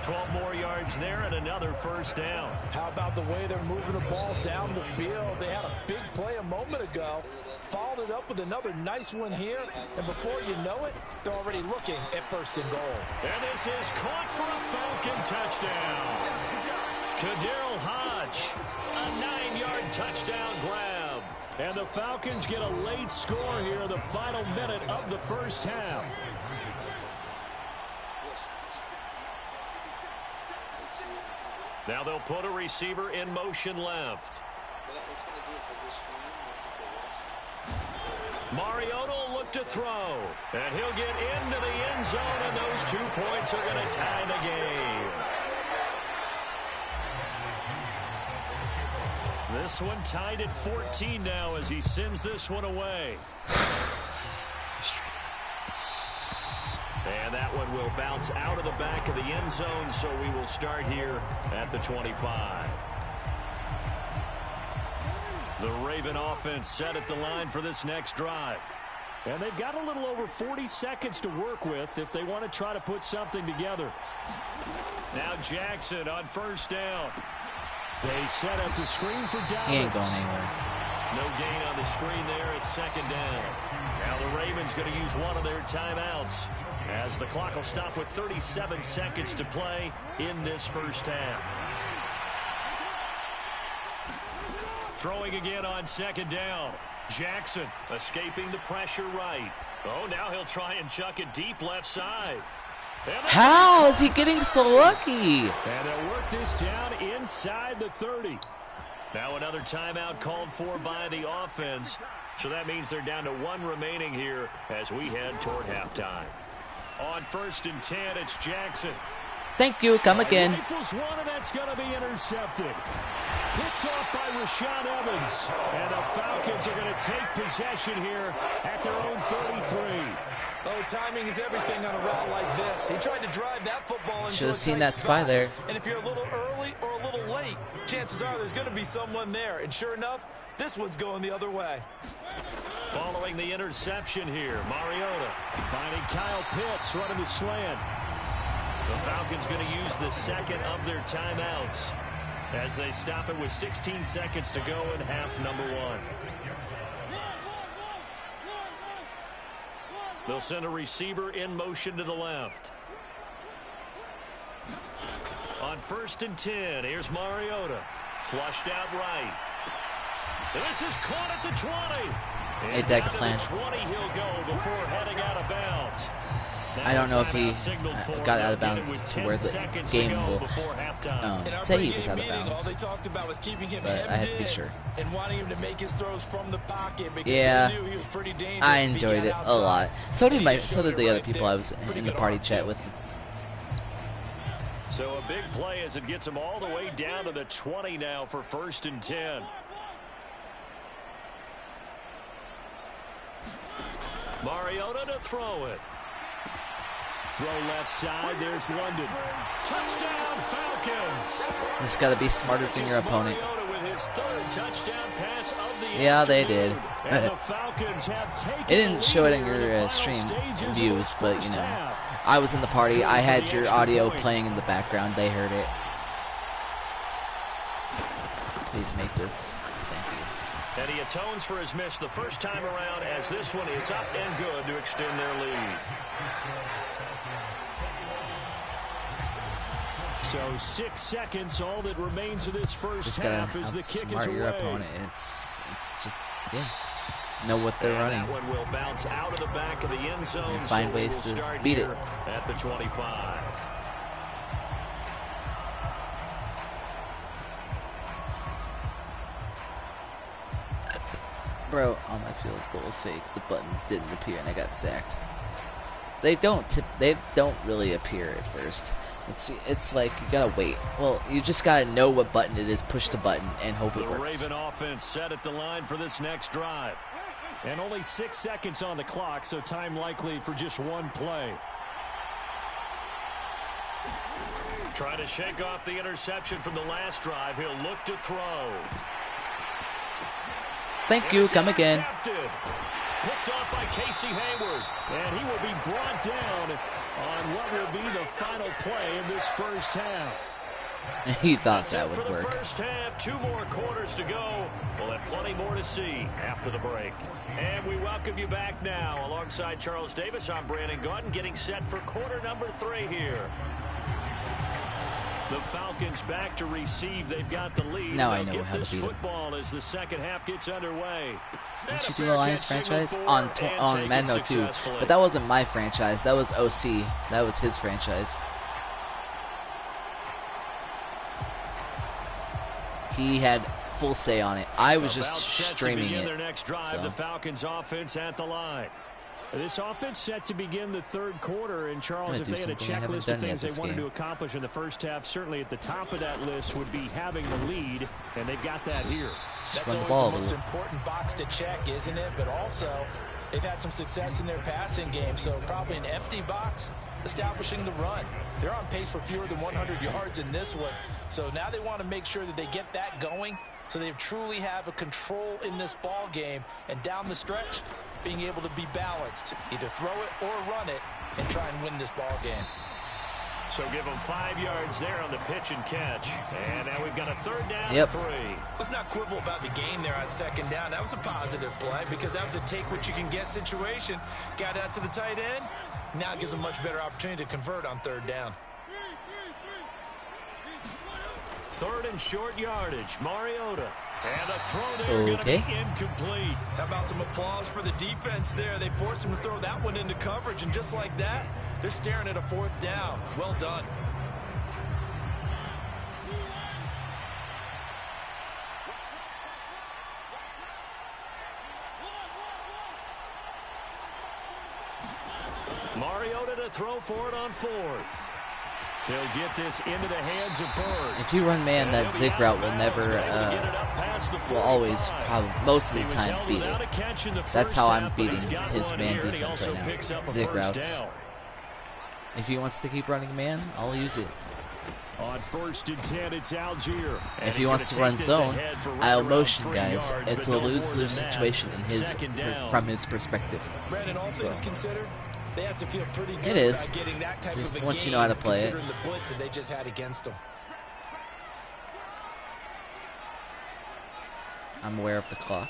12 more yards there and another 1st down. How about the way they're moving the ball down the field? They had a big play a moment ago. Followed it up with another nice one here. And before you know it, they're already looking at 1st and goal. And this is caught for a Falcon touchdown. Kaderl Hodge, a 9-yard touchdown grab. And the Falcons get a late score here in the final minute of the 1st half. Now they'll put a receiver in motion left. Mariota will look to throw. And he'll get into the end zone, and those 2 points are going to tie the game. This one tied at 14 now as he sends this one away. And that one will bounce out of the back of the end zone, so we will start here at the 25. The Raven offense set at the line for this next drive. And they've got a little over 40 seconds to work with if they want to try to put something together. Now Jackson on 1st down. They set up the screen for Dallas. He ain't going anywhere. No gain on the screen there at 2nd down. Now the Ravens going to use one of their timeouts, as the clock will stop with 37 seconds to play in this 1st half. Throwing again on 2nd down. Jackson escaping the pressure right. Oh, now he'll try and chuck it deep left side. How is he getting so lucky? And they'll work this down inside the 30. Now another timeout called for by the offense. So that means they're down to 1 remaining here as we head toward halftime. On 1st and 10, it's Jackson. Thank you. Come again. Rifles one, and that's going to be intercepted. Picked off by Rashad Evans. And the Falcons are going to take possession here at their own 33. Oh, timing is everything on a route like this. He tried to drive that football into Should have a seen tight that spy spot. there. And if you're a little early or a little late, chances are there's going to be someone there. And sure enough, this one's going the other way. Following the interception here, Mariota finding Kyle Pitts running the slant. The Falcons going to use the second of their timeouts as they stop it with 16 seconds to go in half number 1. They'll send a receiver in motion to the left. On 1st and 10, here's Mariota. Flushed out right. This is caught at the 20. Hey, deck plan. 20 he'll go before heading out of bounds. I don't know if he got out of bounds to where the game will say he was out of bounds, but I had to be sure. Yeah, I enjoyed it a lot. So did the other people I was in the party chat with. So a big play as it gets him all the way down to the 20 now for 1st and 10. Mariota to throw it. Throw left side. There's London. Touchdown Falcons. Just got to be smarter than your opponent. With his 3rd touchdown pass of the Yeah, they did. And the Falcons have taken It didn't show it in your stream views, but you know, I was in the party. I had your audio playing in the background. They heard it. Please make this. Thank you. And he atones for his miss the first time around as this one is up and good to extend their lead. So 6 seconds, all that remains of this first half as the kick is away. Your opponent. It's just, yeah, know what they're running. That one will bounce out of the back of the end zone. And find ways to beat it. At the 25. Bro, on my field goal fake, the buttons didn't appear and I got sacked. They don't really appear at first. It's like you gotta wait. Well, you just gotta know what button it is, push the button, and hope it works. The Raven offense set at the line for this next drive. And only 6 seconds on the clock, so time likely for just one play. Trying to shake off the interception from the last drive. He'll look to throw. Thank you, come again. Picked off by Casey Hayward. And he will be brought down on what will be the final play in this first half. He thought that would work. For the first half, 2 more quarters to go. We'll have plenty more to see after the break. And we welcome you back now. Alongside Charles Davis, I'm Brandon Gautin, getting set for quarter number 3 here. The Falcons back to receive. They've got the lead. Now I know how to beat football as the second half gets underway. Didn't you do Alliance franchise on Madden too? But that wasn't my franchise. That was OC. That was his franchise. He had full say on it. I was just streaming it. Their next drive, the Falcons offense at the line. This offense set to begin the 3rd quarter, and Charles, if they had a checklist of things they wanted to accomplish in the first half, certainly at the top of that list would be having the lead, and they've got that here. That's always the most important box to check, isn't it? But also, they've had some success in their passing game, so probably an empty box, establishing the run. They're on pace for fewer than 100 yards in this one, so now they want to make sure that they get that going, so they truly have a control in this ball game, and down the stretch, being able to be balanced, either throw it or run it, and try and win this ball game. So give them 5 yards there on the pitch and catch. And now we've got a 3rd down and 3. Let's not quibble about the game there on 2nd down. That was a positive play because that was a take-what-you-can-get situation. Got out to the tight end. Now it gives them much better opportunity to convert on 3rd down. 3rd and short yardage. Mariota. And a throw there going to be incomplete. How about some applause for the defense there? They forced him to throw that one into coverage, and just like that, they're staring at a 4th down. Well done. Will throw for it on 4th. They'll get this into the hands of Bird. If you run man, that zig route will never, will always, probably, most of the time, beat it. That's how I'm beating his man defense right now. Zig routes. If he wants to keep running man, I'll use it. On 1st and 10, it's Algier. If he wants to run zone, I'll motion guys. It's a lose-lose situation from his perspective. Brandon, all things considered, they have to feel pretty good it is. about getting that type Just of a once game, you know how to play it. considering the blitz that they just had against them. I'm aware of the clock.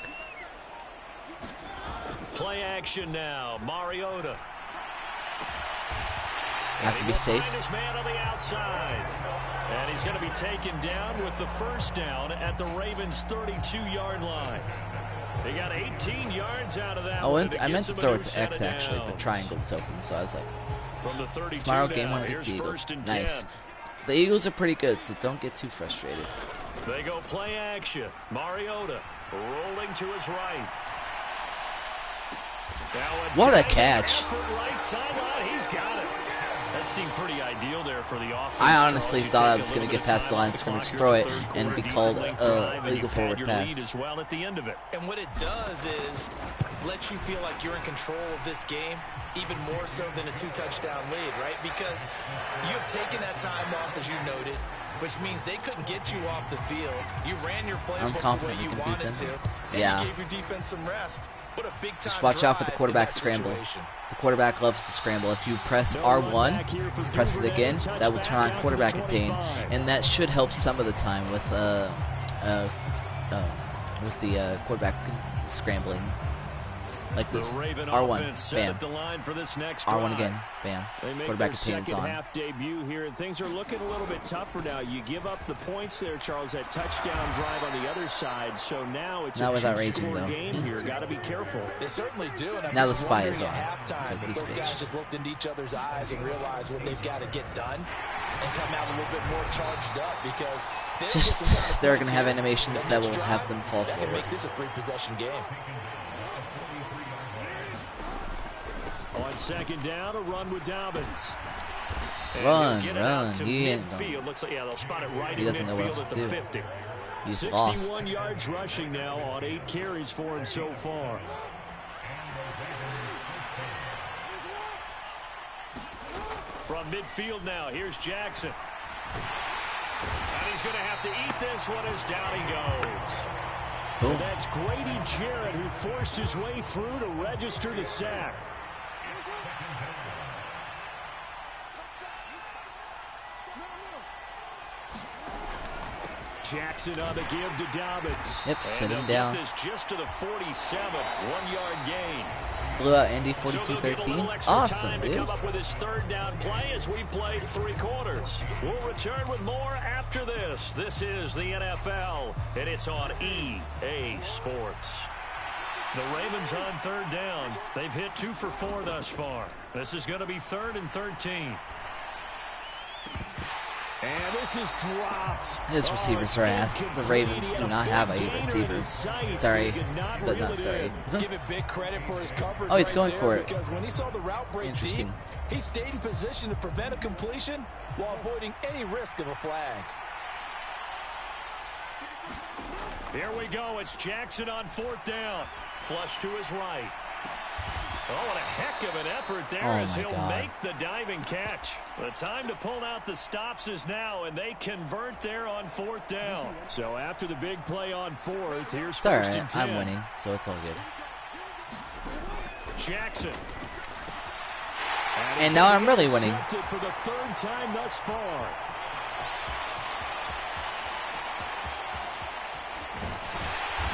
Play action now. Mariota. Have to be safe. His man on the outside. And he's going to be taken down with the first down at the Ravens' 32-yard line. They got 18 yards out of that. I meant to throw it to X actually, but triangle was open, so I was like, from the 32 tomorrow game 1 against the Eagles. Nice. The Eagles are pretty good, so don't get too frustrated. They go play action. Mariota rolling to his right. What a catch. Right sideline. He's got it. That seemed pretty ideal there for the offense. I honestly thought I was going to get past the line of scrimmage, throw it, and be called a legal forward pass. As well at the end of it. And what it does is let you feel like you're in control of this game, even more so than a 2-touchdown lead, right? Because you have taken that time off, as you noted, which means they couldn't get you off the field. You ran your playbook the way you wanted to, and you gave your defense some rest. What a big time. Just watch out for the quarterback scramble. The quarterback loves to scramble. If you press R1, press it again, that will turn on quarterback attain, and that should help some of the time with the quarterback scrambling. Like this R1, bam. R1 again, bam. Quarterback attain is on. Half debut here. Things are looking a little bit tougher now. You give up the points there, Charles. That touchdown drive on the other side. So now it's not a without raging two-score though. game here. Got to be careful. They certainly do. And I'm now the just spy is wondering on. at halftime if those guys just looked into each other's eyes and realized what they've got to get done and come out a little bit more charged up, because they're going to have animations that will have them fall forward. Make this a 3-possession game. On 2nd down, a run with Dobbins. Run. He ain't going. Looks like, they'll spot it right he doesn't know what else to do. 50. He's 61 lost. yards rushing now on 8 carries for him so far. From midfield now, here's Jackson. And he's going to have to eat this one as down he goes. Boom. And that's Grady Jarrett, who forced his way through to register the sack. Jackson on the give to Dobbins. Yep, sit him down. This just to the 47, 1-yard gain. Blew out Indy 42-13. Awesome, dude. To come up with his 3rd down play as we played 3 quarters. We'll return with more after this. This is the NFL, and it's on EA Sports. The Ravens on 3rd down. They've hit 2 for 4 thus far. This is going to be 3rd and 13. And this is dropped. His receivers are ass. The Ravens do not have a receiver. Sorry, but not sorry. Give it big credit for his coverage. Oh, he's going for it. Because when he saw the route break Interesting. deep, he stayed in position to prevent a completion while avoiding any risk of a flag. Here we go. It's Jackson on 4th down. Flush to his right. Oh, what a heck of an effort there as he'll make the diving catch. The time to pull out the stops is now, and they convert there on 4th down. So after the big play on 4th, here's It's 1st alright. and 10. I'm winning, so it's all good. Jackson. And now I'm really winning. For the 3rd time thus far.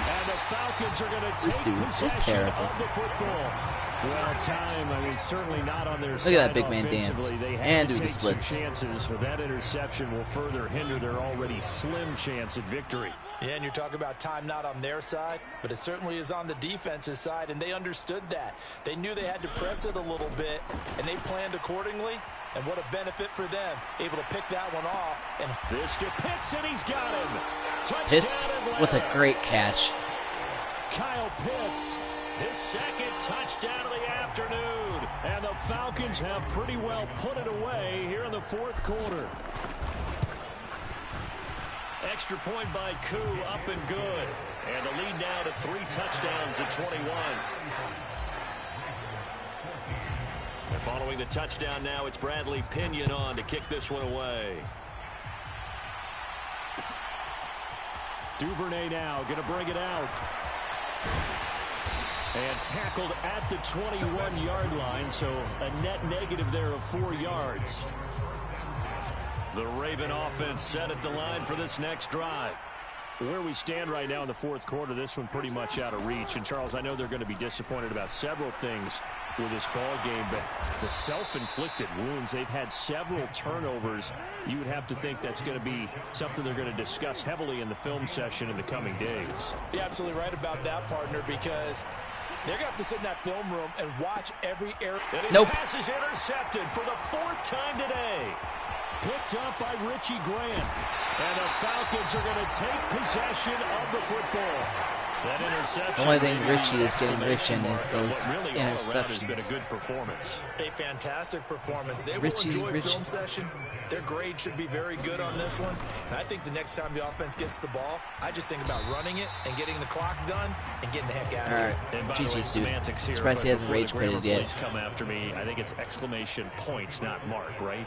And the Falcons are going to take possession of the football. Well, time, I mean, certainly not on their side. Look at that big man dance and do the splits. Chances, but that interception will further hinder their already slim chance at victory. Yeah, and you're talking about time not on their side, but it certainly is on the defense's side, and they understood that. They knew they had to press it a little bit, and they planned accordingly. And what a benefit for them, able to pick that one off. And this to Pitts, and he's got him. Touchdown Pitts with a great catch. Kyle Pitts, his 2nd touchdown of the afternoon. And the Falcons have pretty well put it away here in the 4th quarter. Extra point by Koo, up and good. And the lead now to 3 touchdowns at 21. The Following the touchdown now, it's Bradley Pinion on to kick this one away. Duvernay now going to bring it out. And tackled at the 21-yard line, so a net negative there of 4 yards. The Raven offense set at the line for this next drive. Where we stand right now in the fourth quarter, this one pretty much out of reach. And, Charles, I know they're going to be disappointed about several things with this ball game, but the self-inflicted wounds, they've had several turnovers. You would have to think that's going to be something they're going to discuss heavily in the film session in the coming days. You're absolutely right about that, partner, because they're going to have to sit in that film room and watch every error. And his pass is intercepted for the 4th time today. Picked up by Richie Grant. And the Falcons are going to take possession of the football. That interception. The only thing Richie is getting rich in is those interceptions. Has been a good performance. A fantastic performance. They Richie, will enjoy film session. Their grade should be very good on this one. And I think the next time the offense gets the ball, I just think about running it and getting the clock done and getting the heck out of here. All right, GG's, dude. Surprised he hasn't rage quitted yet. Come after me. I think it's exclamation points, not mark, right?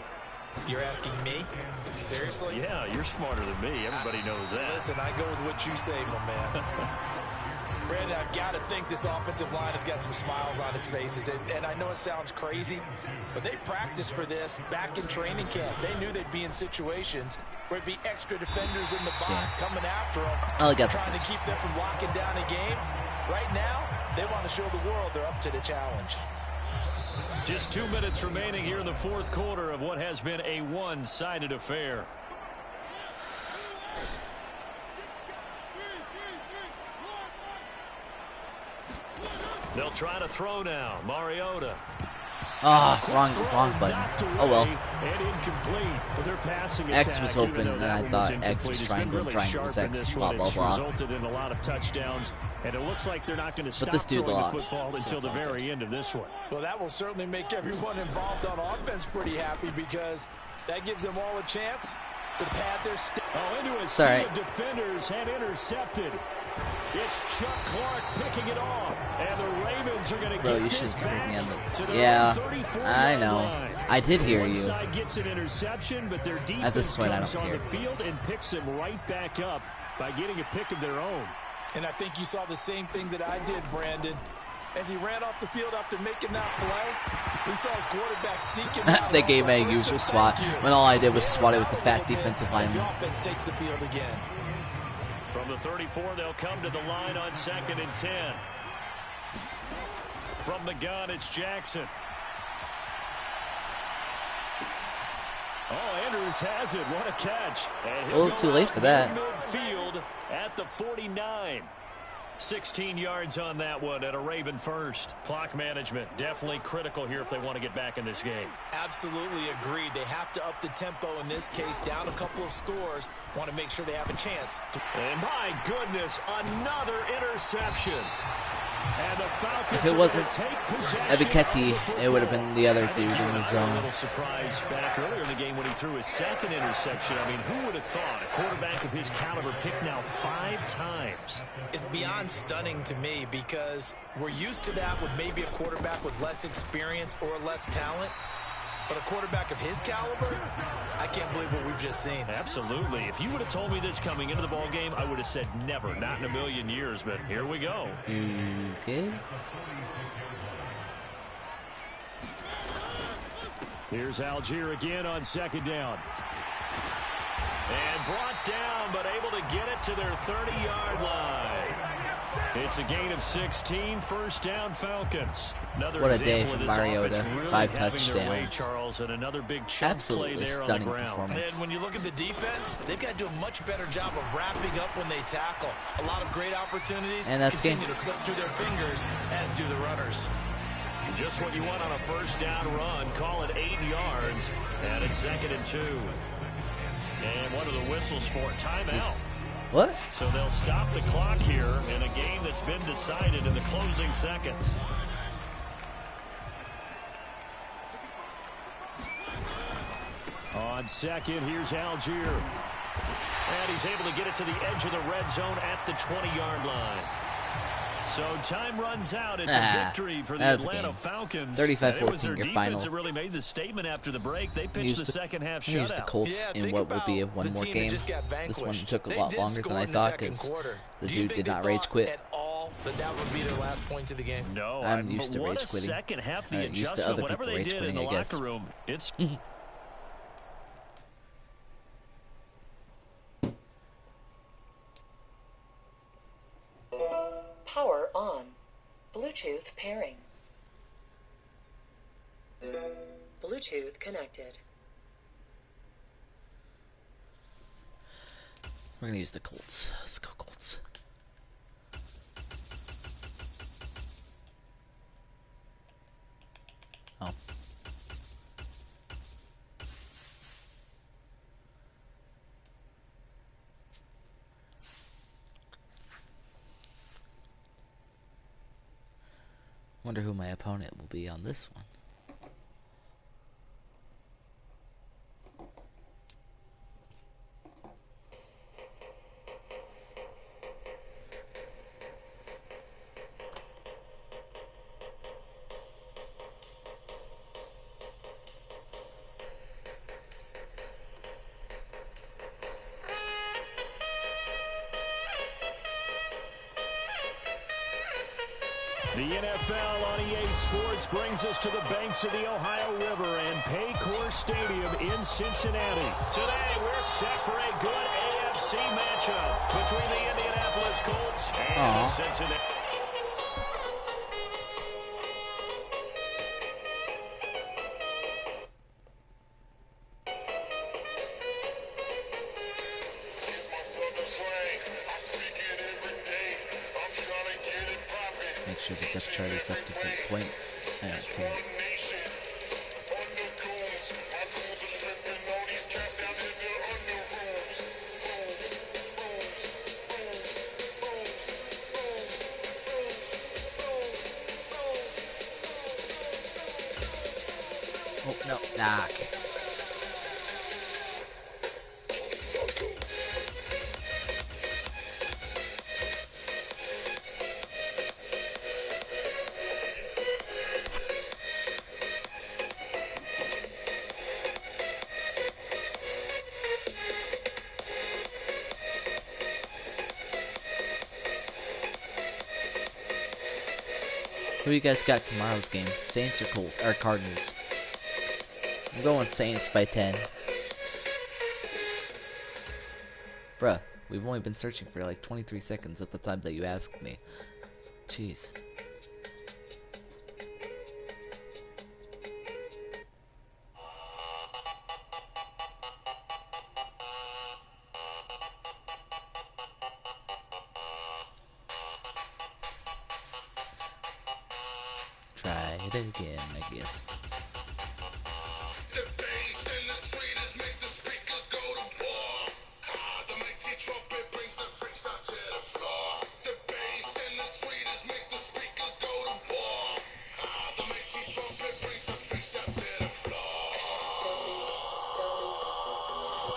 You're asking me? Seriously? Yeah, you're smarter than me. Everybody knows that. Listen, I go with what you say, my man. Brandon, I've got to think this offensive line has got some smiles on its faces. And I know it sounds crazy, but they practiced for this back in training camp. They knew they'd be in situations where it'd be extra defenders in the box coming after them, trying to keep them from locking down a game. Right now, they want to show the world they're up to the challenge. Just 2 minutes remaining here in the fourth quarter of what has been a one-sided affair. They'll try to throw now. Mariota. Wrong button. Oh well. And incomplete. Their passing X was attack, open, and I thought X was triangle, was X, blah, blah, blah. Resulted in a lot of touchdowns, and it looks like they're not going to stop throwing the football until the very end of this one. Well, that will certainly make everyone involved on offense pretty happy, because that gives them all a chance to pad their step. Into a sea of defenders and intercepted. It's Chuck Clark picking it off, and the Ravens are going to get this back to their 34-yard I know. line. I did hear you. Gets an interception, but their defense at this point, comes I don't on care. the field and picks them right back up by getting a pick of their own. And I think you saw the same thing that I did, Brandon. As he ran off the field after making that play, we saw his quarterback seeking out. They gave me a user swat when all I did was swat it with the fat defensive lineman. The offense takes the field again. From the 34, they'll come to the line on 2nd and 10. From the gun, it's Jackson. Oh, Andrews has it. What a catch. And A little too late for that. Midfield at the 49. 16 yards on that one and a Raven first. Clock management definitely critical here if they want to get back in this game. Absolutely agreed. They have to up the tempo in this case. Down a couple of scores. Want to make sure they have a chance. And my goodness, another interception. And the Falcons, if it wasn't Ebiketie, it would have been the other dude in the zone. A little surprise back earlier in the game when he threw his 2nd interception. I mean, who would have thought a quarterback of his caliber picked now 5 times? It's beyond stunning to me, because we're used to that with maybe a quarterback with less experience or less talent. But a quarterback of his caliber, I can't believe what we've just seen. Absolutely. If you would have told me this coming into the ball game, I would have said never, not in a million years. But here we go. Okay. Here's Algier again on 2nd down. And brought down, but able to get it to their 30-yard line. It's a gain of 16, 1st down Falcons. Another what a day for Mariota, really 5 touchdowns. Charles, and another big chunk Absolutely play there stunning on the ground. performance. And when you look at the defense, they've got to do a much better job of wrapping up when they tackle. A lot of great opportunities and that's continue to slip through their fingers, as do the runners. Just what you want on a 1st down run. Call it 8 yards, and it's 2nd and 2. And what are the whistles for? Timeout. What? So they'll stop the clock here in a game that's been decided in the closing seconds. On 2nd, here's Algier. And he's able to get it to the edge of the red zone at the 20-yard line. So time runs out. It's a victory for the Atlanta Falcons. 35-14, was their your defense final. that really made the statement after the break. They pitched the second half shutout. Use the Colts in what will be one more game. This one took a lot longer than I thought because the dude did not rage quit. At all that would be their last points of the game? No, I'm used to rage quitting. Second half, the used to other people rage quitting, I guess. Room, it's Power on. Bluetooth pairing. Bluetooth connected. We're gonna use the Colts. Let's go Colts. Oh. Wonder who my opponent will be on this one. The NFL on EA Sports brings us to the banks of the Ohio River and Paycor Stadium in Cincinnati. Today, we're set for a good AFC matchup between the Indianapolis Colts and the Cincinnati. Make sure the depth chart is up to point. Okay. Oh no, nah, cancel. Who you guys got tomorrow's game? Saints or Colts or Cardinals? I'm going Saints by 10. Bruh, we've only been searching for like 23 seconds at the time that you asked me. Jeez. Try it again, I guess.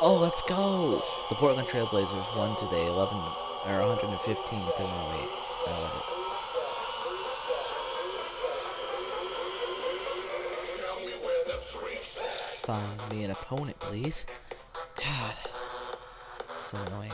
Oh, let's go! The Portland Trailblazers won today, 115 to 108. I love it. Find me an opponent, please. God, so annoying.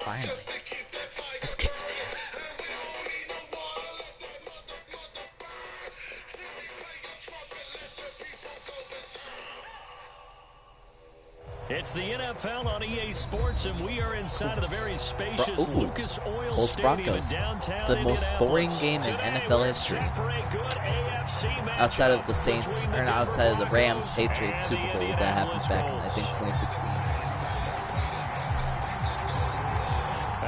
Finally. Let's kick some ass. It's the NFL on EA Sports, and we are inside of the very spacious Lucas Oil Stadium in downtown the most boring game in NFL history. Outside of the Saints, or not outside of the Rams Patriots Super Bowl that happened back in, I think, 2016.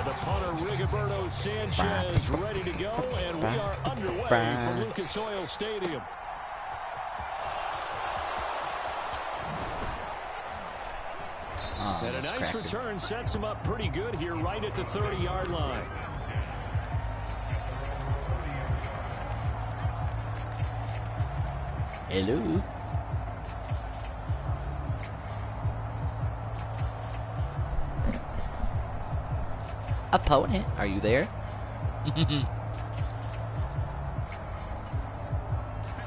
And the punter, Rigoberto Sanchez, ready to go, and we are underway from Lucas Oil Stadium. And a nice return sets him up pretty good here right at the 30-yard line. Hello. Opponent, are you there?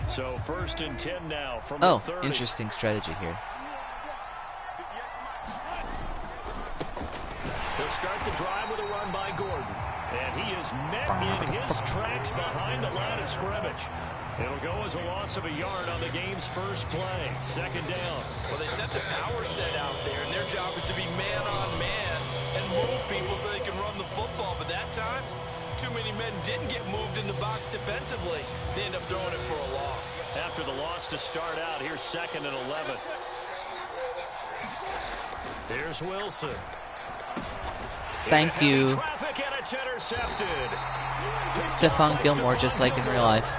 So 1st and 10 now from the 30. Interesting strategy here. He'll start the drive with a run by Gordon. And he is met in his tracks behind the line of scrimmage. It'll go as a loss of a yard on the game's first play. 2nd down. Well, they set the power set out there, and their job is to be man-on-man and move people so they can run the football. But that time, too many men didn't get moved in the box defensively. They end up throwing it for a loss. After the loss to start out, here's 2nd and 11. Here's Wilson. Thank you. Traffic and it's intercepted. Stephon Gilmore, just like in real life.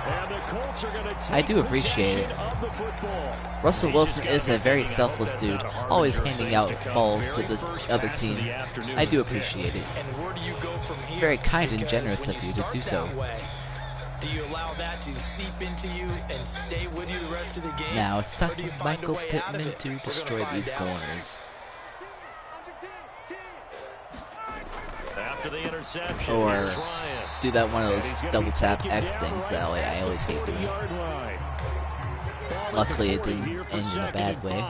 I do appreciate it. Russell Wilson is a very selfless dude, always handing out balls to the other team. I do appreciate it. Very kind and generous of you to do so. Do you allow that to seep into you and stay with you the rest of the game? Now it's time for Michael Pittman to destroy these corners. After the interception, or do that one of those double tap X things that I always hate doing. Luckily it didn't end in a bad way.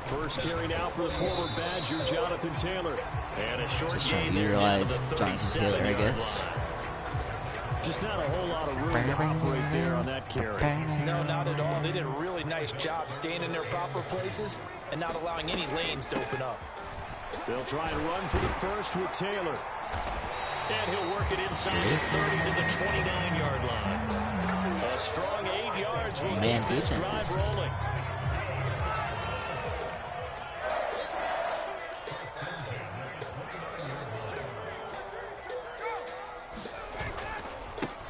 First carry now for the former Badger, Jonathan Taylor. And a short just trying to utilize Jonathan Taylor, I guess. Just not a whole lot of room to operate there on that carry. No, not at all. They did a really nice job staying in their proper places and not allowing any lanes to open up. They'll try and run for the first with Taylor. And he'll work it inside the 30 to the 29-yard line. A strong 8 yards will keep this drive rolling.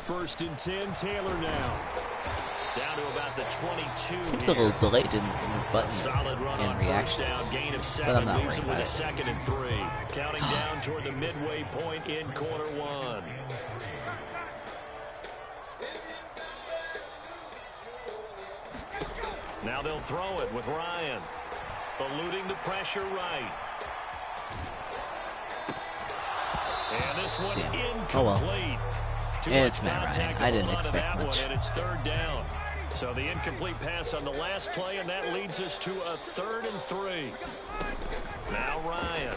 First and 10, Taylor now. Down to about the 22. Seems a little delayed in the button and reactions, but I'm not worried about it. 2nd and 3. Counting down toward the midway point in quarter 1. Now they'll throw it with Ryan. Eluding the pressure right. And this one incomplete. Oh well. It's Matt Ryan. I didn't expect much. And it's 3rd down. So the incomplete pass on the last play, and that leads us to a 3rd and 3. Now Ryan.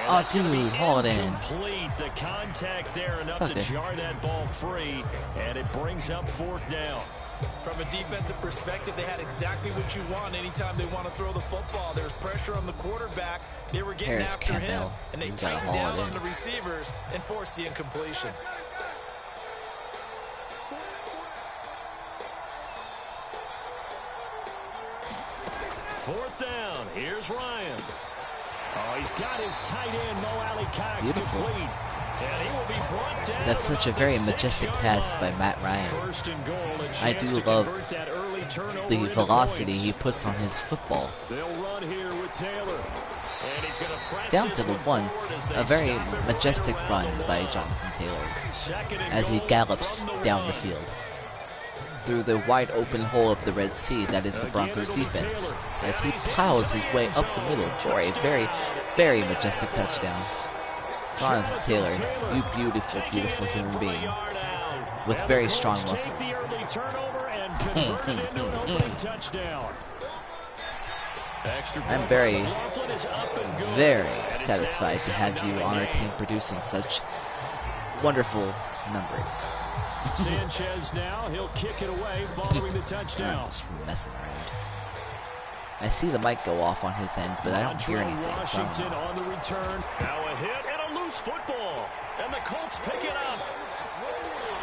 Oh, dude, haul it in. Complete. The contact there enough to jar that ball free, and it brings up 4th down. From a defensive perspective, they had exactly what you want anytime they want to throw the football. There's pressure on the quarterback. They were getting after him, and they tightened down on the receivers and forced the incompletion. Fourth down. Here's Ryan. Oh, he's got his tight end, Mo Alley-Cox, complete. And he will be brought down. That's such a very majestic pass by Matt Ryan. I do love the velocity he puts on his football. They'll run here with Taylor. And he's going to press down to the 1. A very majestic run by Jonathan Taylor as he gallops down the field through the wide open hole of the Red Sea that is the Broncos defense, as he plows his way up the middle for a very, very majestic touchdown. Jonathan Taylor, you beautiful, beautiful human being with very strong muscles. I'm very, very satisfied to have you on our team producing such wonderful numbers. Sanchez now, he'll kick it away following the touchdown. I'm just messing around. I see the mic go off on his end, but I don't hear anything. Washington on the return. Now a hit and a loose football. And the Colts pick it up.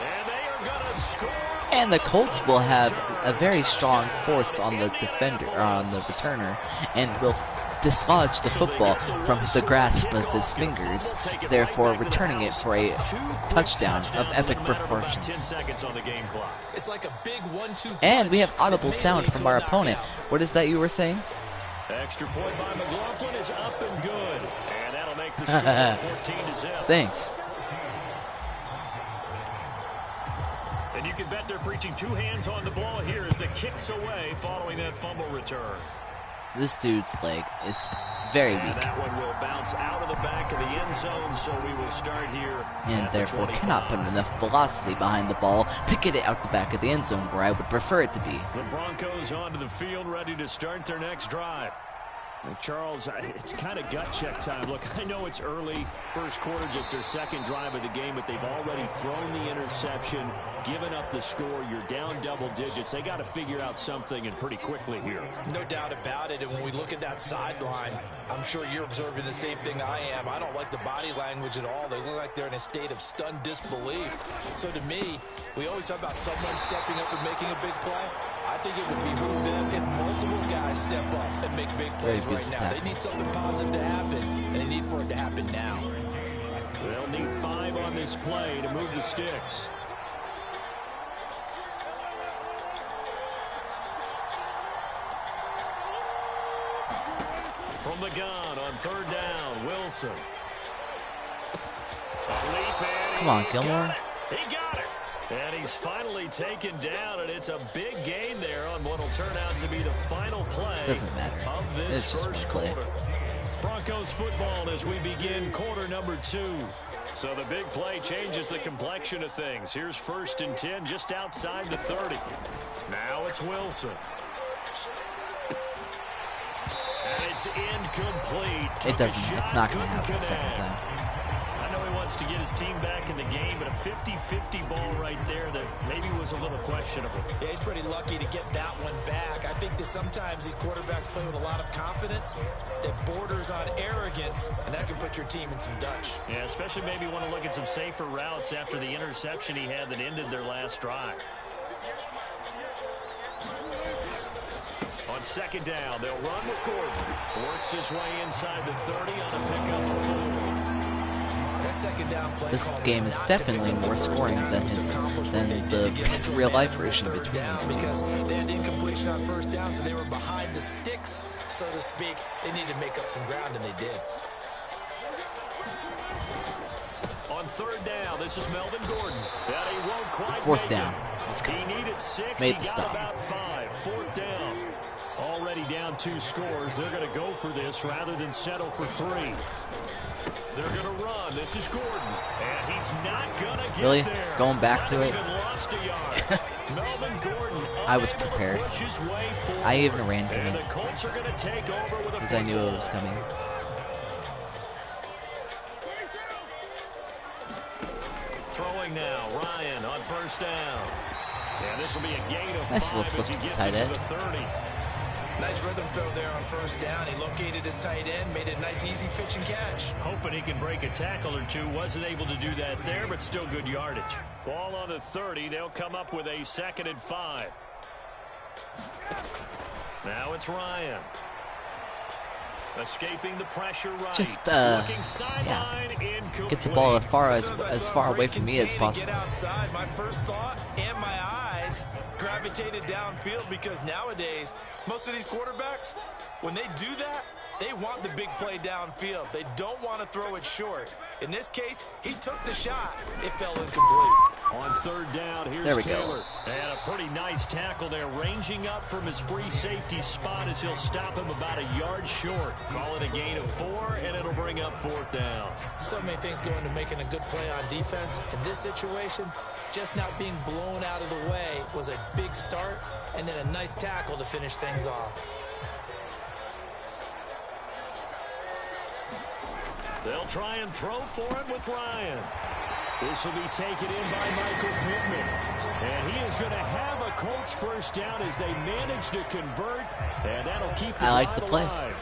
And they are going to score And the Colts will have a very strong force on the defender, or on the returner, and will dislodge the football from the grasp of his fingers, therefore returning it for a touchdown of epic proportions. It's like a big 1-2 And we have audible sound from our opponent. What is that you were saying? Extra point by McLaughlin is up and good. And that'll make the score 14-0. Thanks. And you can bet they're preaching two hands on the ball here as the kick's away following that fumble return. This dude's leg is very And weak, that one will bounce out of the back of the end zone, so we will start here. and therefore cannot put enough velocity behind the ball to get it out the back of the end zone where I would prefer it to be. The Broncos onto the field, ready to start their next drive. And Charles, it's kind of gut check time. Look, I know it's early, first quarter, just their second drive of the game, but they've already thrown the interception, given up the score. You're down double digits. They got to figure out something, and pretty quickly here. No doubt about it. And when we look at that sideline, I'm sure you're observing the same thing I am. I don't like the body language at all. They look like they're in a state of stunned disbelief. So to me, we always talk about someone stepping up and making a big play. I think it would behoove them if multiple guys step up and make big plays right now. They need something positive to happen, and they need for it to happen now. They'll need 5 on this play to move the sticks. From the gun on third down, Wilson. Come on, Gilmore. He got it. And he's finally taken down, and it's a big gain there on what will turn out to be the final play. Doesn't matter. Of this It's just first one play. quarter. Broncos football as we begin quarter number 2. So the big play changes the complexion of things. Here's 1st and 10 just outside the 30. Now it's Wilson. And it's incomplete. It doesn't. It's not going to happen the second time. I know he wants to get his team back in the game, but a 50-50 ball right there that maybe was a little questionable. Yeah, he's pretty lucky to get that one back. I think that sometimes these quarterbacks play with a lot of confidence that borders on arrogance, and that can put your team in some Dutch. Yeah, especially maybe want to look at some safer routes after the interception he had that ended their last drive. On second down, they'll run with Gordon. Works his way inside the 30 on a pickup of 4. Second down play This game is definitely more scoring than the real-life version between these two. Because they had incompletion on first down, so they were behind the sticks, so to speak. They needed to make up some ground, and they did. On third down, this is Melvin Gordon. That he won't quite Fourth down. Let's go. He needed 6. Made he the got stop. about 5. Fourth down. Already down 2 scores. They're going to go for this rather than settle for 3. They're going to run. This is Gordon. And he's not going to get Really? there. Going back to it? Even lost a yard. Melvin Gordon I was prepared. pushes way forward. I even ran to And him the Colts are going to take over with a because I knew it was coming. Throwing now, Ryan on first down. Yeah, this will be a gain of Nice 5 little as he flip to gets tight it to end. the 30. Nice rhythm throw there on first down. He located his tight end, made it a nice, easy pitch and catch. Hoping he can break a tackle or two. Wasn't able to do that there, but still good yardage. Ball on the 30. They'll come up with a 2nd and 5. Now it's Ryan. Escaping the pressure right. Just, Looking sideline, incomplete. Get the ball as far As away from me as Get possible. outside. My first thought and my eyes gravitated downfield because nowadays, most of these quarterbacks, when they do that, they want the big play downfield. They don't want to throw it short. In this case, he took the shot. It fell incomplete. On third down, here's There we go. Taylor. And a pretty nice tackle there, ranging up from his free safety spot as he'll stop him about a yard short. Call it a gain of 4, and it'll bring up 4th down. So many things go into making a good play on defense. In this situation, just not being blown out of the way was a big start, and then a nice tackle to finish things off. They'll try and throw for him with Ryan. This will be taken in by Michael Pittman. And he is going to have a Colts first down as they manage to convert. And that'll keep the I like the drive play. alive.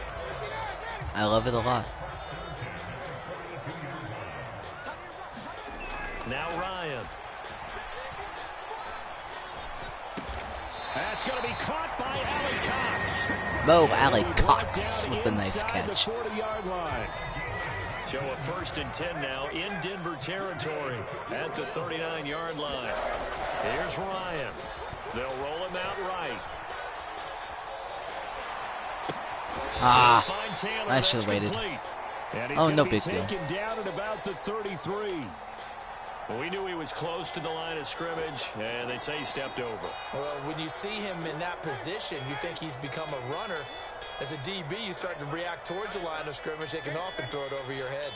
I love it a lot. Now Ryan. That's going to be caught by Alec Cox. Mo Alec Cox with the nice catch. 40-yard line. So a 1st and 10 now in Denver territory at the 39-yard line. Here's Ryan. They'll roll him out right. I should have waited. Oh, no big deal. Taken down at about the 33. We knew he was close to the line of scrimmage, and they say he stepped over. Well, when you see him in that position, you think he's become a runner. As a DB, you start to react towards the line of scrimmage. They can often throw it over your head.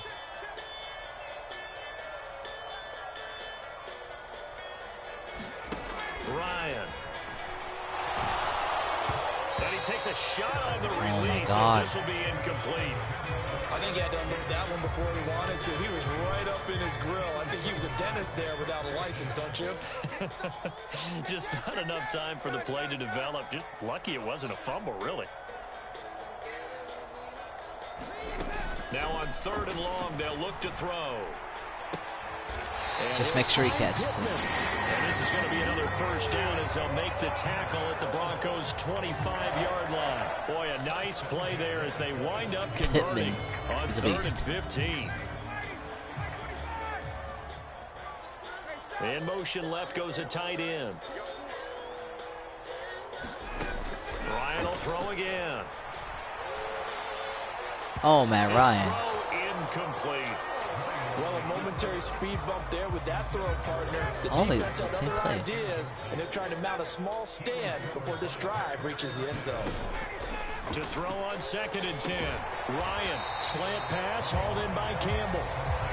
Ryan. And he takes a shot on the release. Oh my God. This will be incomplete. I think he had to unload that one before he wanted to. He was right up in his grill. I think he was a dentist there without a license, don't you? Just not enough time for the play to develop. Just lucky it wasn't a fumble, really. Now on 3rd and long, they'll look to throw. Just make sure he catches it. And this is going to be another 1st down as they'll make the tackle at the Broncos' 25-yard line. Boy, a nice play there as they wind up converting on 3rd and 15. In motion left goes a tight end. Ryan will throw again. Oh, Matt Ryan. Incomplete. Well, a momentary speed bump there with that throw partner. The defense has other ideas, and they're trying to mount a small stand before this drive reaches the end zone. To throw on 2nd and 10. Ryan, slant pass, hauled in by Campbell.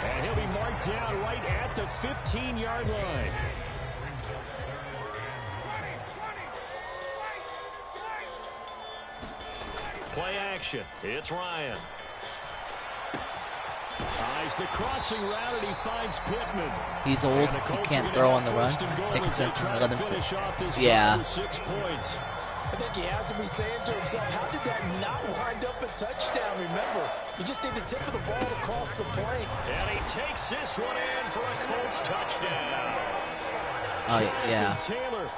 And he'll be marked down right at the 15-yard line. Play action. It's Ryan. Eyes the crossing route, and he finds Pittman. He's old. He can't throw on the run. Take a second. Let him sit. Yeah. 6 points. I think he has to be saying to himself, how did that not wind up a touchdown? Remember, you just need the tip of the ball to cross the plane. And he takes this one in for a Colts touchdown. Oh, yeah. Taylor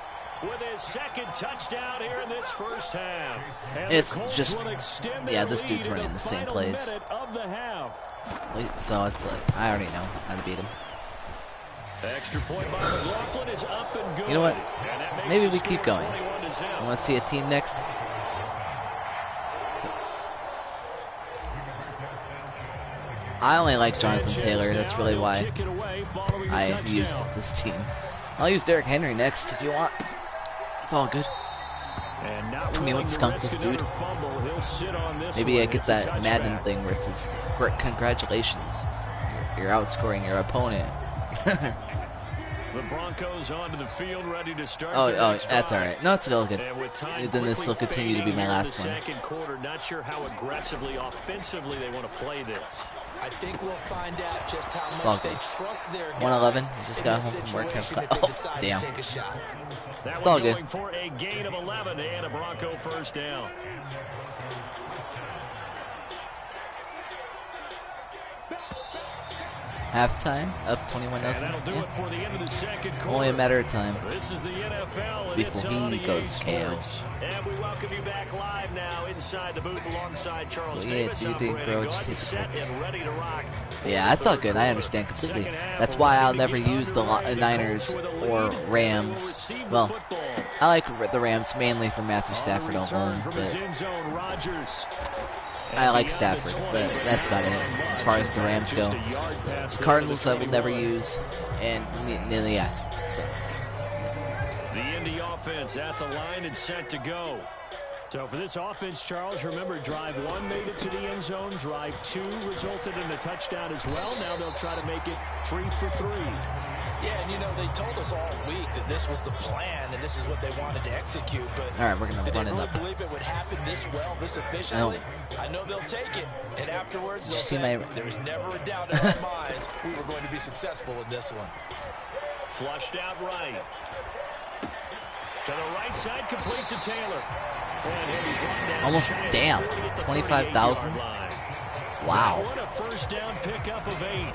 with his 2nd touchdown here in this 1st half. And it's just, yeah, this dude's running the same plays. So it's like, I already know how to beat him. Extra point by McLaughlin is up and good. You know what? Maybe we keep going. I want to see a team next. I only like Jonathan Taylor. That's really why I used this team. I'll use Derrick Henry next if you want. It's all good. Come here, let's skunk this dude. Maybe I get that Madden thing where it says, congratulations, you're outscoring your opponent. The Broncos onto the field, ready to start. Oh, that's all right. No, it's all good. Then this will continue to be my last one. Second quarter, not sure how aggressively, offensively they want to play this. I think we'll find out just how much they trust their guys. 111. Just got home from work. Oh, damn. It's all good. Going for a gain of 11 and a Bronco 1st down. Halftime, up 21-0. That'll do it for the end of the second quarter. Only a matter of time. This is the NFL before he goes KO. And we welcome you back live now inside the booth alongside Charles Davis. You did, bro. Just hit set and ready to rock. Yeah, that's all good. I understand completely. That's why I'll never use the Niners or Rams. Well, I like the Rams mainly for Matthew Stafford at home, but I like Stafford, but that's about it as far as the Rams go. The Cardinals I will never use, and yeah, so. The Indy offense at the line and set to go. So for this offense, Charles, remember drive 1 made it to the end zone, drive 2 resulted in a touchdown as well. Now they'll try to make it 3 for 3. Yeah, and you know, they told us all week that this was the plan and this is what they wanted to execute, but all right, we're going to run it really up. believe it would happen this well, this efficiently? I know they'll take it, and afterwards they'll say, there's never a doubt in our minds we were going to be successful in this one. Flushed out right. To the right side, complete to Taylor. Almost, damn, 25,000? Wow. What a 1st down pickup of 8.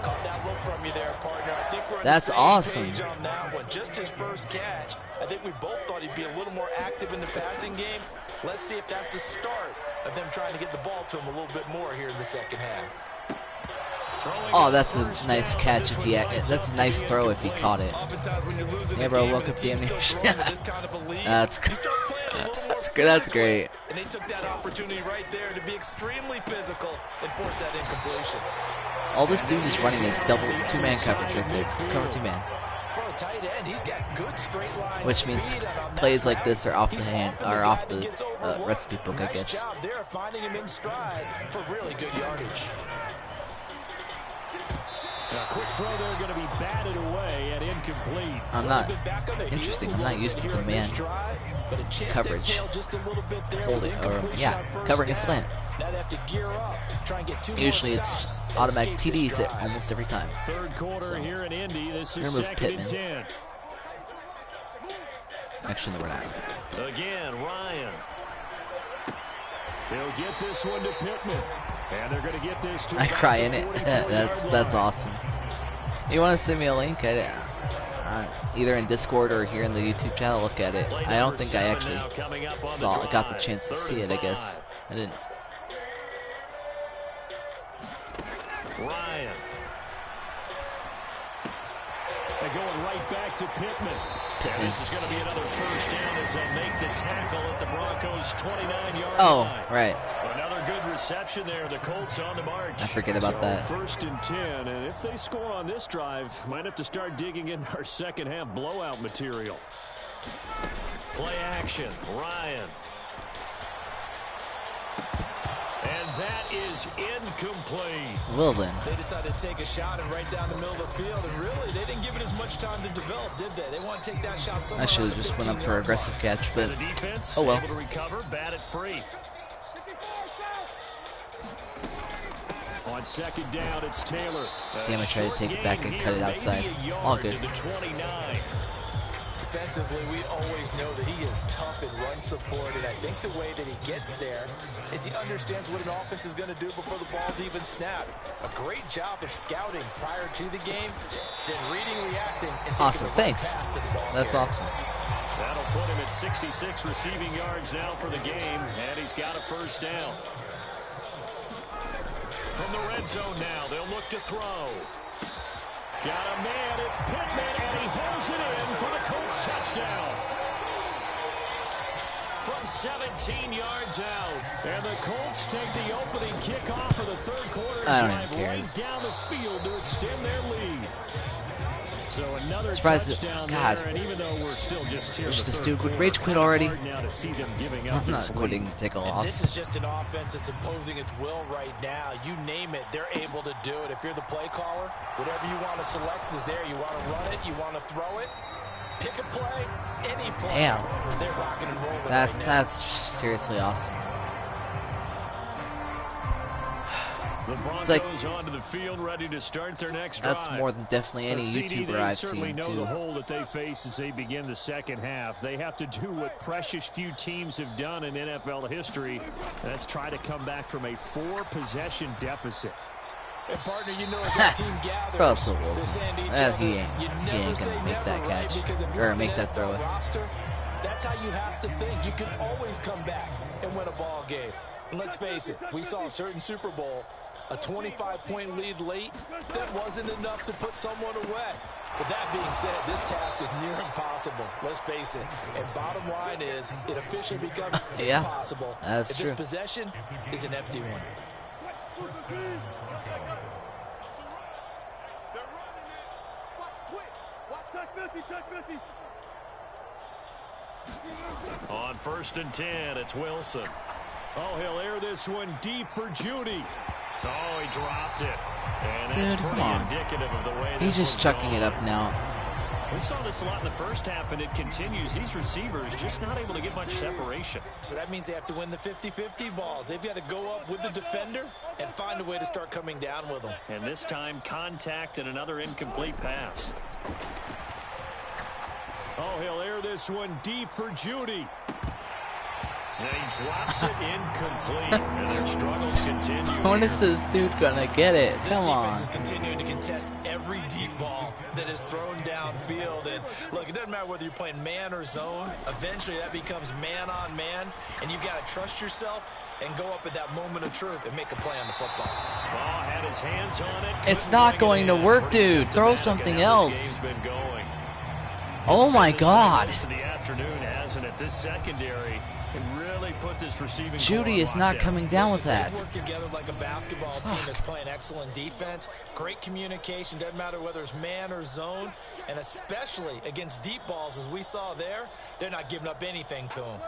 Caught that look from you there, partner. I think we're that's on the same awesome. page on that one. Just his 1st catch. I think we both thought he'd be a little more active in the passing game. Let's see if that's the start of them trying to get the ball to him a little bit more here in the second half. Oh, that's a nice catch if he. That's a nice throw if he caught it. Yeah, bro, welcome to the ammunition. That's good. That's good. That's great. And they took that opportunity right there to be extremely physical and force that incompletion. All this dude is running is double two-man coverage right there. Cover two-man. For a tight end, he's got good straight line. Which means plays like this are off the hand, or off the recipe book, I guess. Nice job there, finding him in stride for really good yardage. A quick throw there going to be batted away and incomplete. I'm not interesting. I'm not used to the man coverage holding, or yeah, covering a slant. Usually it's automatic TDs at almost every time. Third quarter here in Indy. This is remove second and Pittman. 10. Actually, no, we're not. Again, Ryan. He'll get this one to Pittman. And they're going to get this to I cry in it. That's awesome. You want to send me a link? Either in Discord or here in the YouTube channel. Look at it. I don't think I actually got the chance to see it. I guess I didn't. Ryan. They're going right back to Pittman. And this is going to be another first down as they make the tackle at the Broncos' 29-yard line. Right. Another good reception there. The Colts on the march. I forget about that. First and 10, and if they score on this drive, might have to start digging in our second half blowout material. Play action, Ryan. And that is incomplete. Well then. They decided to take a shot and right down the middle of the field, and really they didn't give it as much time to develop, did they? They want to take that shot somewhere. I should have just went up for aggressive catch, but the defense oh well. Able to recover, bat it free. On second down, it's Taylor. Damn, I tried to take it back and cut it outside. All good. Defensively, we always know that he is tough and run support, and I think the way that he gets there is he understands what an offense is going to do before the ball's even snapped. A great job of scouting prior to the game, then reading, reacting, and taking awesome. Thanks. That's awesome. That'll put him at 66 receiving yards now for the game, and he's got a first down. From the red zone now, they'll look to throw. Got a man, it's Pittman, and he holds it in for the Colts touchdown. From 17 yards out, and the Colts take the opening kickoff of the third quarter drive right down the field to extend their lead. So another touchdown there, and even though we're still just here, this dude would rage quit already. Now to see them giving up I'm not quitting to take a loss. This is just an offense that's imposing its will right now. You name it, they're able to do it. If you're the play caller, whatever you want to select is there. You want to run it, you want to throw it, pick a play, any play. Damn. They're rocking and rolling. That's seriously awesome. The Broncos onto the field, ready to start their next drive. That's more than definitely any YouTuber I've seen, certainly know too. the hole that they face as they begin the second half. They have to do what precious few teams have done in NFL history. That's try to come back from a 4-possession deficit. And partner, you know, as that team gathers, Russell Wilson. He ain't gonna make that catch or make that throw. That's how you have to think. You can always come back and win a ball game. And let's face it, we saw a certain Super Bowl, a 25-point lead late, that wasn't enough to put someone away. But that being said, this task is near impossible. Let's face it. And bottom line is, it officially becomes impossible that's if true. this possession is an empty one. On first and 10, it's Wilson. Oh, he'll air this one deep for Judy. Oh, he dropped it. And that's pretty indicative of the way he's just chucking it up now. We saw this a lot in the first half, and it continues. These receivers just not able to get much separation. So that means they have to win the 50-50 balls. They've got to go up with the defender and find a way to start coming down with them. And this time, contact and another incomplete pass. Oh, he'll air this one deep for Judy. And he drops it incomplete, and their struggles continue. When is this dude gonna get it? Come on. This defense is continuing to contest every deep ball that is thrown downfield. And look, it doesn't matter whether you're playing man or zone. Eventually, that becomes man on man, and you've got to trust yourself and go up at that moment of truth and make a play on the football. Ball had his hands on it. It's not going to work, dude. Throw something else. Oh my God. To the afternoon, hasn't it? This secondary can really put this receiving. Judy is not coming down with that. They work together like a basketball team that's playing excellent defense. Great communication. Doesn't matter whether it's man or zone, and especially against deep balls, as we saw there, they're not giving up anything to them.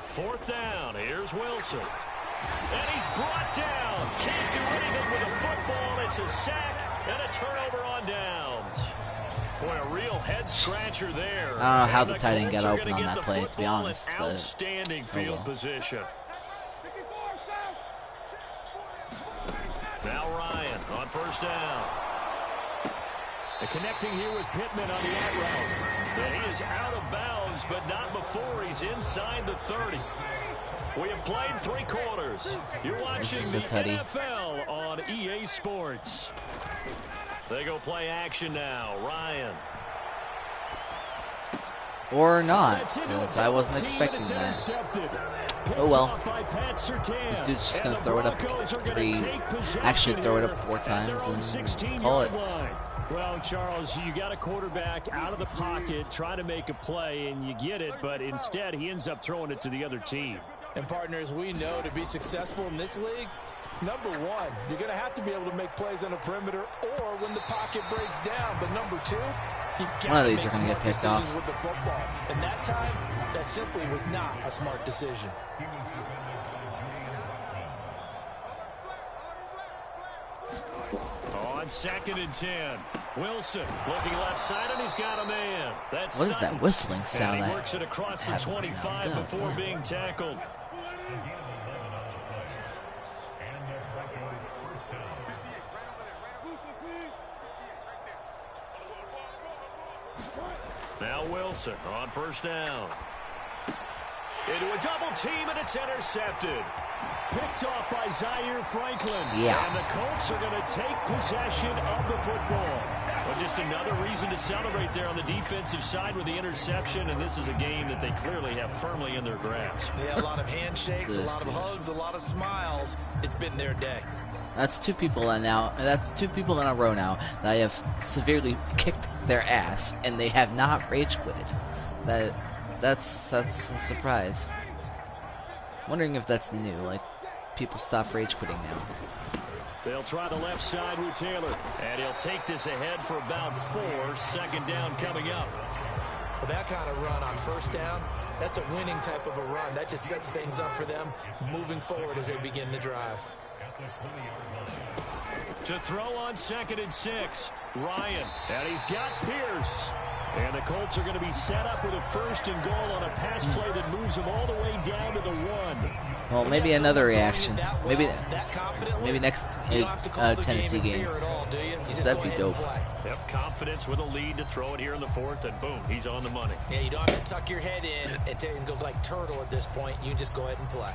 Fourth down. Here's Wilson. And he's brought down. Can't do anything with a football. It's a sack and a turnover on downs. Boy, a real head scratcher there. I don't know how the tight end got open on that play, to be honest. But outstanding field position. Now Ryan on first down. And connecting here with Pittman on the out route. And he is out of bounds, but not before he's inside the 30. We have played 3 quarters. You're watching the NFL on EA Sports. They go play action now. Ryan. or not, because I wasn't expecting that. Oh well. This dude's just going to throw it up actually throw it up 4 times and call it. Well, Charles, you got a quarterback out of the pocket trying to make a play, and you get it, but instead he ends up throwing it to the other team. And partners, we know to be successful in this league, number one, you're going to have to be able to make plays on the perimeter or when the pocket breaks down. But number two, one of these are going to get picked off. With the football. And that time, that simply was not a smart decision. On 2nd and 10, Wilson looking left side, and he's got a man. That's what is that whistling sound? And he works it across the 25 before being tackled. Now Wilson on first down. Into a double team, and it's intercepted. Picked off by Zaire Franklin. Yeah. And the Colts are going to take possession of the football. But just another reason to celebrate there on the defensive side with the interception, and this is a game that they clearly have firmly in their grasp. Yeah, a lot of handshakes, a lot of hugs, a lot of smiles. It's been their day. That's 2 people now. That's 2 people in a row now that I have severely kicked their ass, and they have not rage quitted. That's a surprise. Wondering if that's new. Like, people stop rage quitting now. They'll try the left side with Taylor, and he'll take this ahead for about 4. 2nd down coming up. Well, that kind of run on first down, that's a winning type of a run. That just sets things up for them moving forward as they begin the drive. To throw on 2nd and 6, Ryan, and he's got Pierce. And the Colts are going to be set up with a 1st and goal on a pass play that moves them all the way down to the 1. Well, maybe another reaction. Maybe next Tennessee game. That'd be dope. Yep, confidence with a lead to throw it here in the 4th, and boom, he's on the money. Yeah, you don't have to tuck your head in and go like turtle at this point. You can just go ahead and play.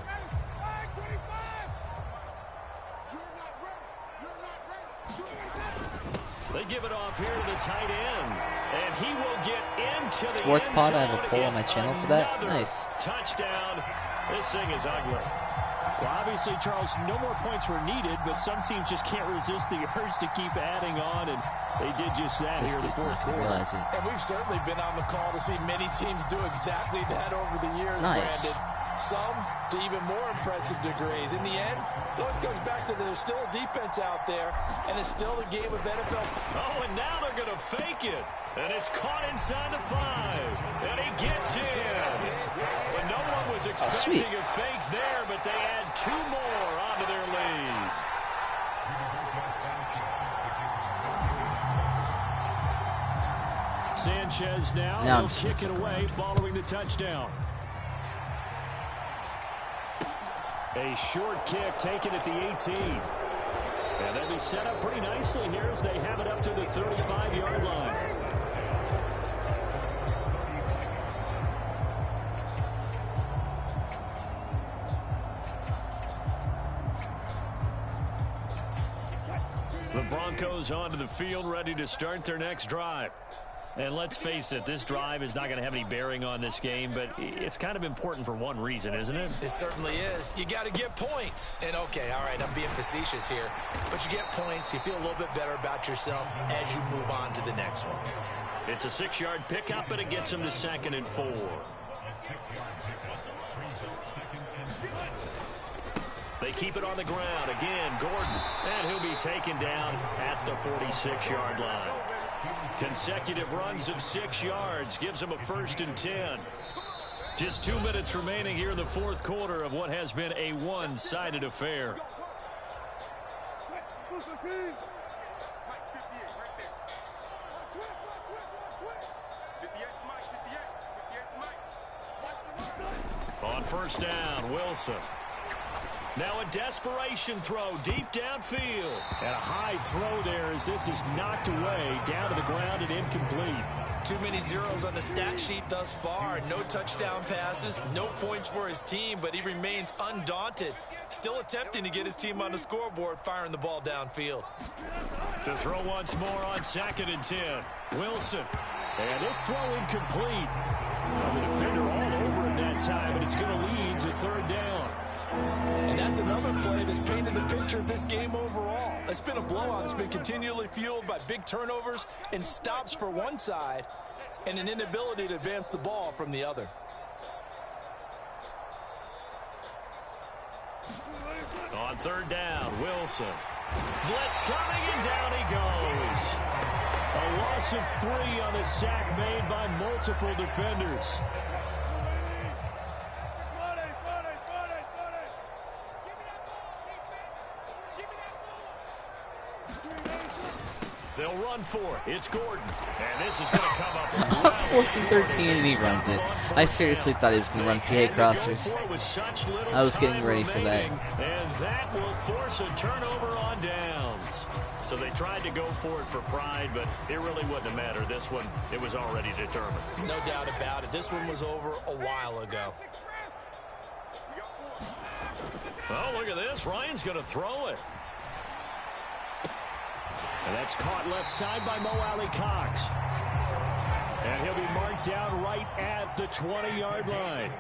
They give it off here to the tight end, and he will get into the Sports end Pod, I zone. have a poll on my channel for that. Nice. Touchdown. This thing is ugly. Well, obviously, Charles, no more points were needed, but some teams just can't resist the urge to keep adding on, and they did just that here in the 4th quarter. And we've certainly been on the call to see many teams do exactly that over the years, nice. Brandon. Some to even more impressive degrees. In the end, it always comes back to there's still a defense out there, and it's still a game of NFL. Oh, and now they're going to fake it. And it's caught inside the 5. And he gets in. But no one was expecting a fake there, but they add 2 more onto their lead. Sanchez now will kick it away following the touchdown. A short kick taken at the 18. And they'll be set up pretty nicely here as they have it up to the 35-yard line. The Broncos onto the field, ready to start their next drive. And let's face it, this drive is not going to have any bearing on this game, but it's kind of important for one reason, isn't it? It certainly is. You got to get points. And, okay, all right, I'm being facetious here. But you get points, you feel a little bit better about yourself as you move on to the next one. It's a 6-yard pickup, and it gets them to 2nd and 4. They keep it on the ground. Again, Gordon. And he'll be taken down at the 46-yard line. Consecutive runs of 6 yards gives them a 1st and 10. Just 2 minutes remaining here in the 4th quarter of what has been a one-sided affair. On 1st down, Wilson. Now a desperation throw deep downfield. And a high throw there as this is knocked away down to the ground and incomplete. Too many zeros on the stat sheet thus far. No touchdown passes, no points for his team, but he remains undaunted. Still attempting to get his team on the scoreboard, firing the ball downfield. To throw once more on 2nd and 10. Wilson. And this throw incomplete. Well, the defender all over it that time, but it's going to lead to 3rd down. And that's another play that's painted the picture of this game overall. It's been a blowout. It's been continually fueled by big turnovers and stops for one side and an inability to advance the ball from the other. On 3rd down, Wilson. Blitz coming, and down he goes. A loss of 3 on the sack made by multiple defenders. They'll run for it. It's Gordon. And this is going to come up. 4th and 13, and he runs it. I seriously thought he was going to run PA crossers. I was getting ready for that. And that will force a turnover on downs. So they tried to go for it for pride, but it really wouldn't have mattered. This one, it was already determined. No doubt about it. This one was over a while ago. Oh, look at this. Ryan's going to throw it. And that's caught left side by Mo Alley Cox. And he'll be marked down right at the 20-yard line.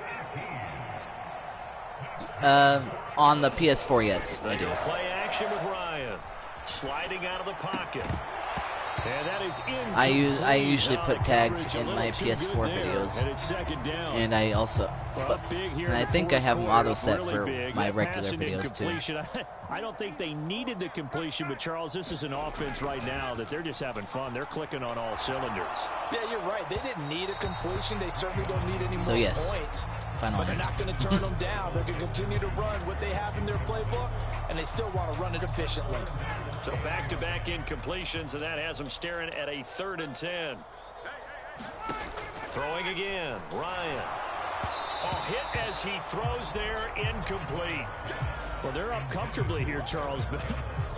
On the PS4, yes, I do. Play action with Ryan. Sliding out of the pocket. And that is in. I usually put tags in my PS4 videos. And it's 2nd down. And I also, and I think I have them auto set for my regular videos too. I don't think they needed the completion, but Charles, this is an offense right now that they're just having fun. They're clicking on all cylinders. Yeah, you're right. They didn't need a completion. They certainly don't need any more points. Final but they're not going to turn them down. They're going to continue to run what they have in their playbook, and they still want to run it efficiently. So back-to-back incompletions, and that has them staring at a 3rd and 10. Throwing again, Ryan. Oh, hit as he throws there, incomplete. Well, they're up comfortably here, Charles, but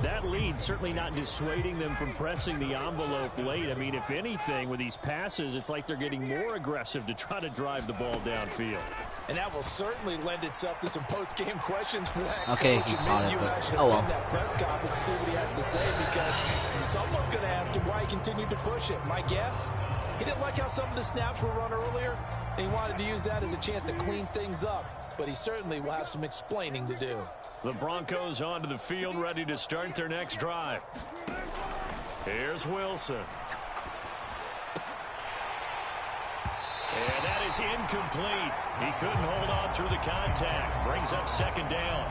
that lead certainly not dissuading them from pressing the envelope late. I mean, if anything, with these passes, it's like they're getting more aggressive to try to drive the ball downfield. And that will certainly lend itself to some post-game questions for that okay, coach. he caught it, but oh well. That press conference to see what he has to say, because someone's going to ask him why he continued to push it. My guess, he didn't like how some of the snaps were run earlier, and he wanted to use that as a chance to clean things up. But he certainly will have some explaining to do. The Broncos onto the field, ready to start their next drive. Here's Wilson. And that is incomplete. He couldn't hold on through the contact. Brings up 2nd down.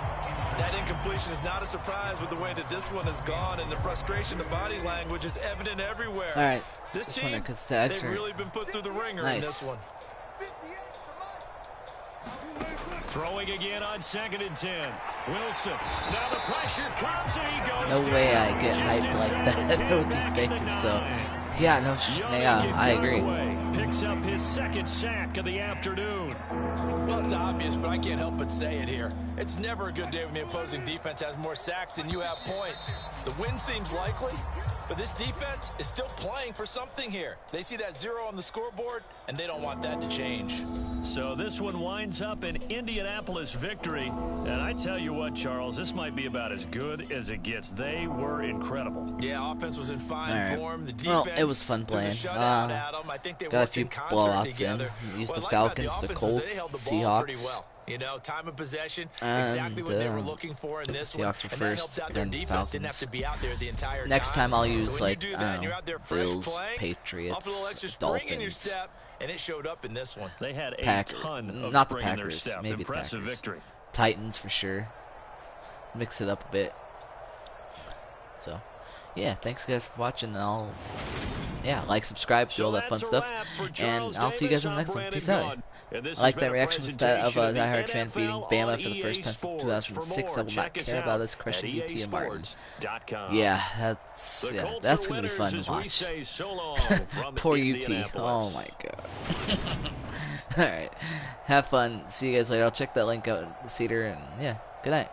That incompletion is not a surprise with the way that this one has gone, and the frustration, the body language is evident everywhere. All right. This team, they've really been put through the ringer in this one. Throwing again on 2nd and 10. Wilson. Now the pressure comes and he goes No way I get hyped like that. That would be fake, so. Yeah, no, yeah, I agree. Picks up his 2nd sack of the afternoon. Well, it's obvious, but I can't help but say it here. It's never a good day when the opposing defense has more sacks than you have points. The win seems likely, but this defense is still playing for something here. They see that 0 on the scoreboard, and they don't want that to change. So this one winds up an Indianapolis victory. And I tell you what, Charles, this might be about as good as it gets. They were incredible. Yeah, offense was in fine form. The defense, well, it was fun playing. I think they got a few blowouts in. We used the Falcons, the Colts, Seahawks. Well. You know, time of possession, and, exactly what they were looking for in this Seahawks one. were first, and then Falcons. Didn't have to be out there the entire Next time I'll use so like Bills, Patriots, Dolphins. And it showed up in this one. They had a ton of not the spring in their Packers, step. maybe Impressive the Packers. victory. Titans for sure. Mix it up a bit. So, yeah, thanks guys for watching. And like, subscribe, do all that fun stuff, and I'll see you guys in the next one. Peace out. I like that reaction of a diehard fan beating Bama for the first time since 2006. I will not care about us crushing UT and Martin. Yeah, that's gonna be fun to watch. Poor UT. Oh my god. All right, have fun. See you guys later. I'll check that link out in the Cedar, and yeah, good night.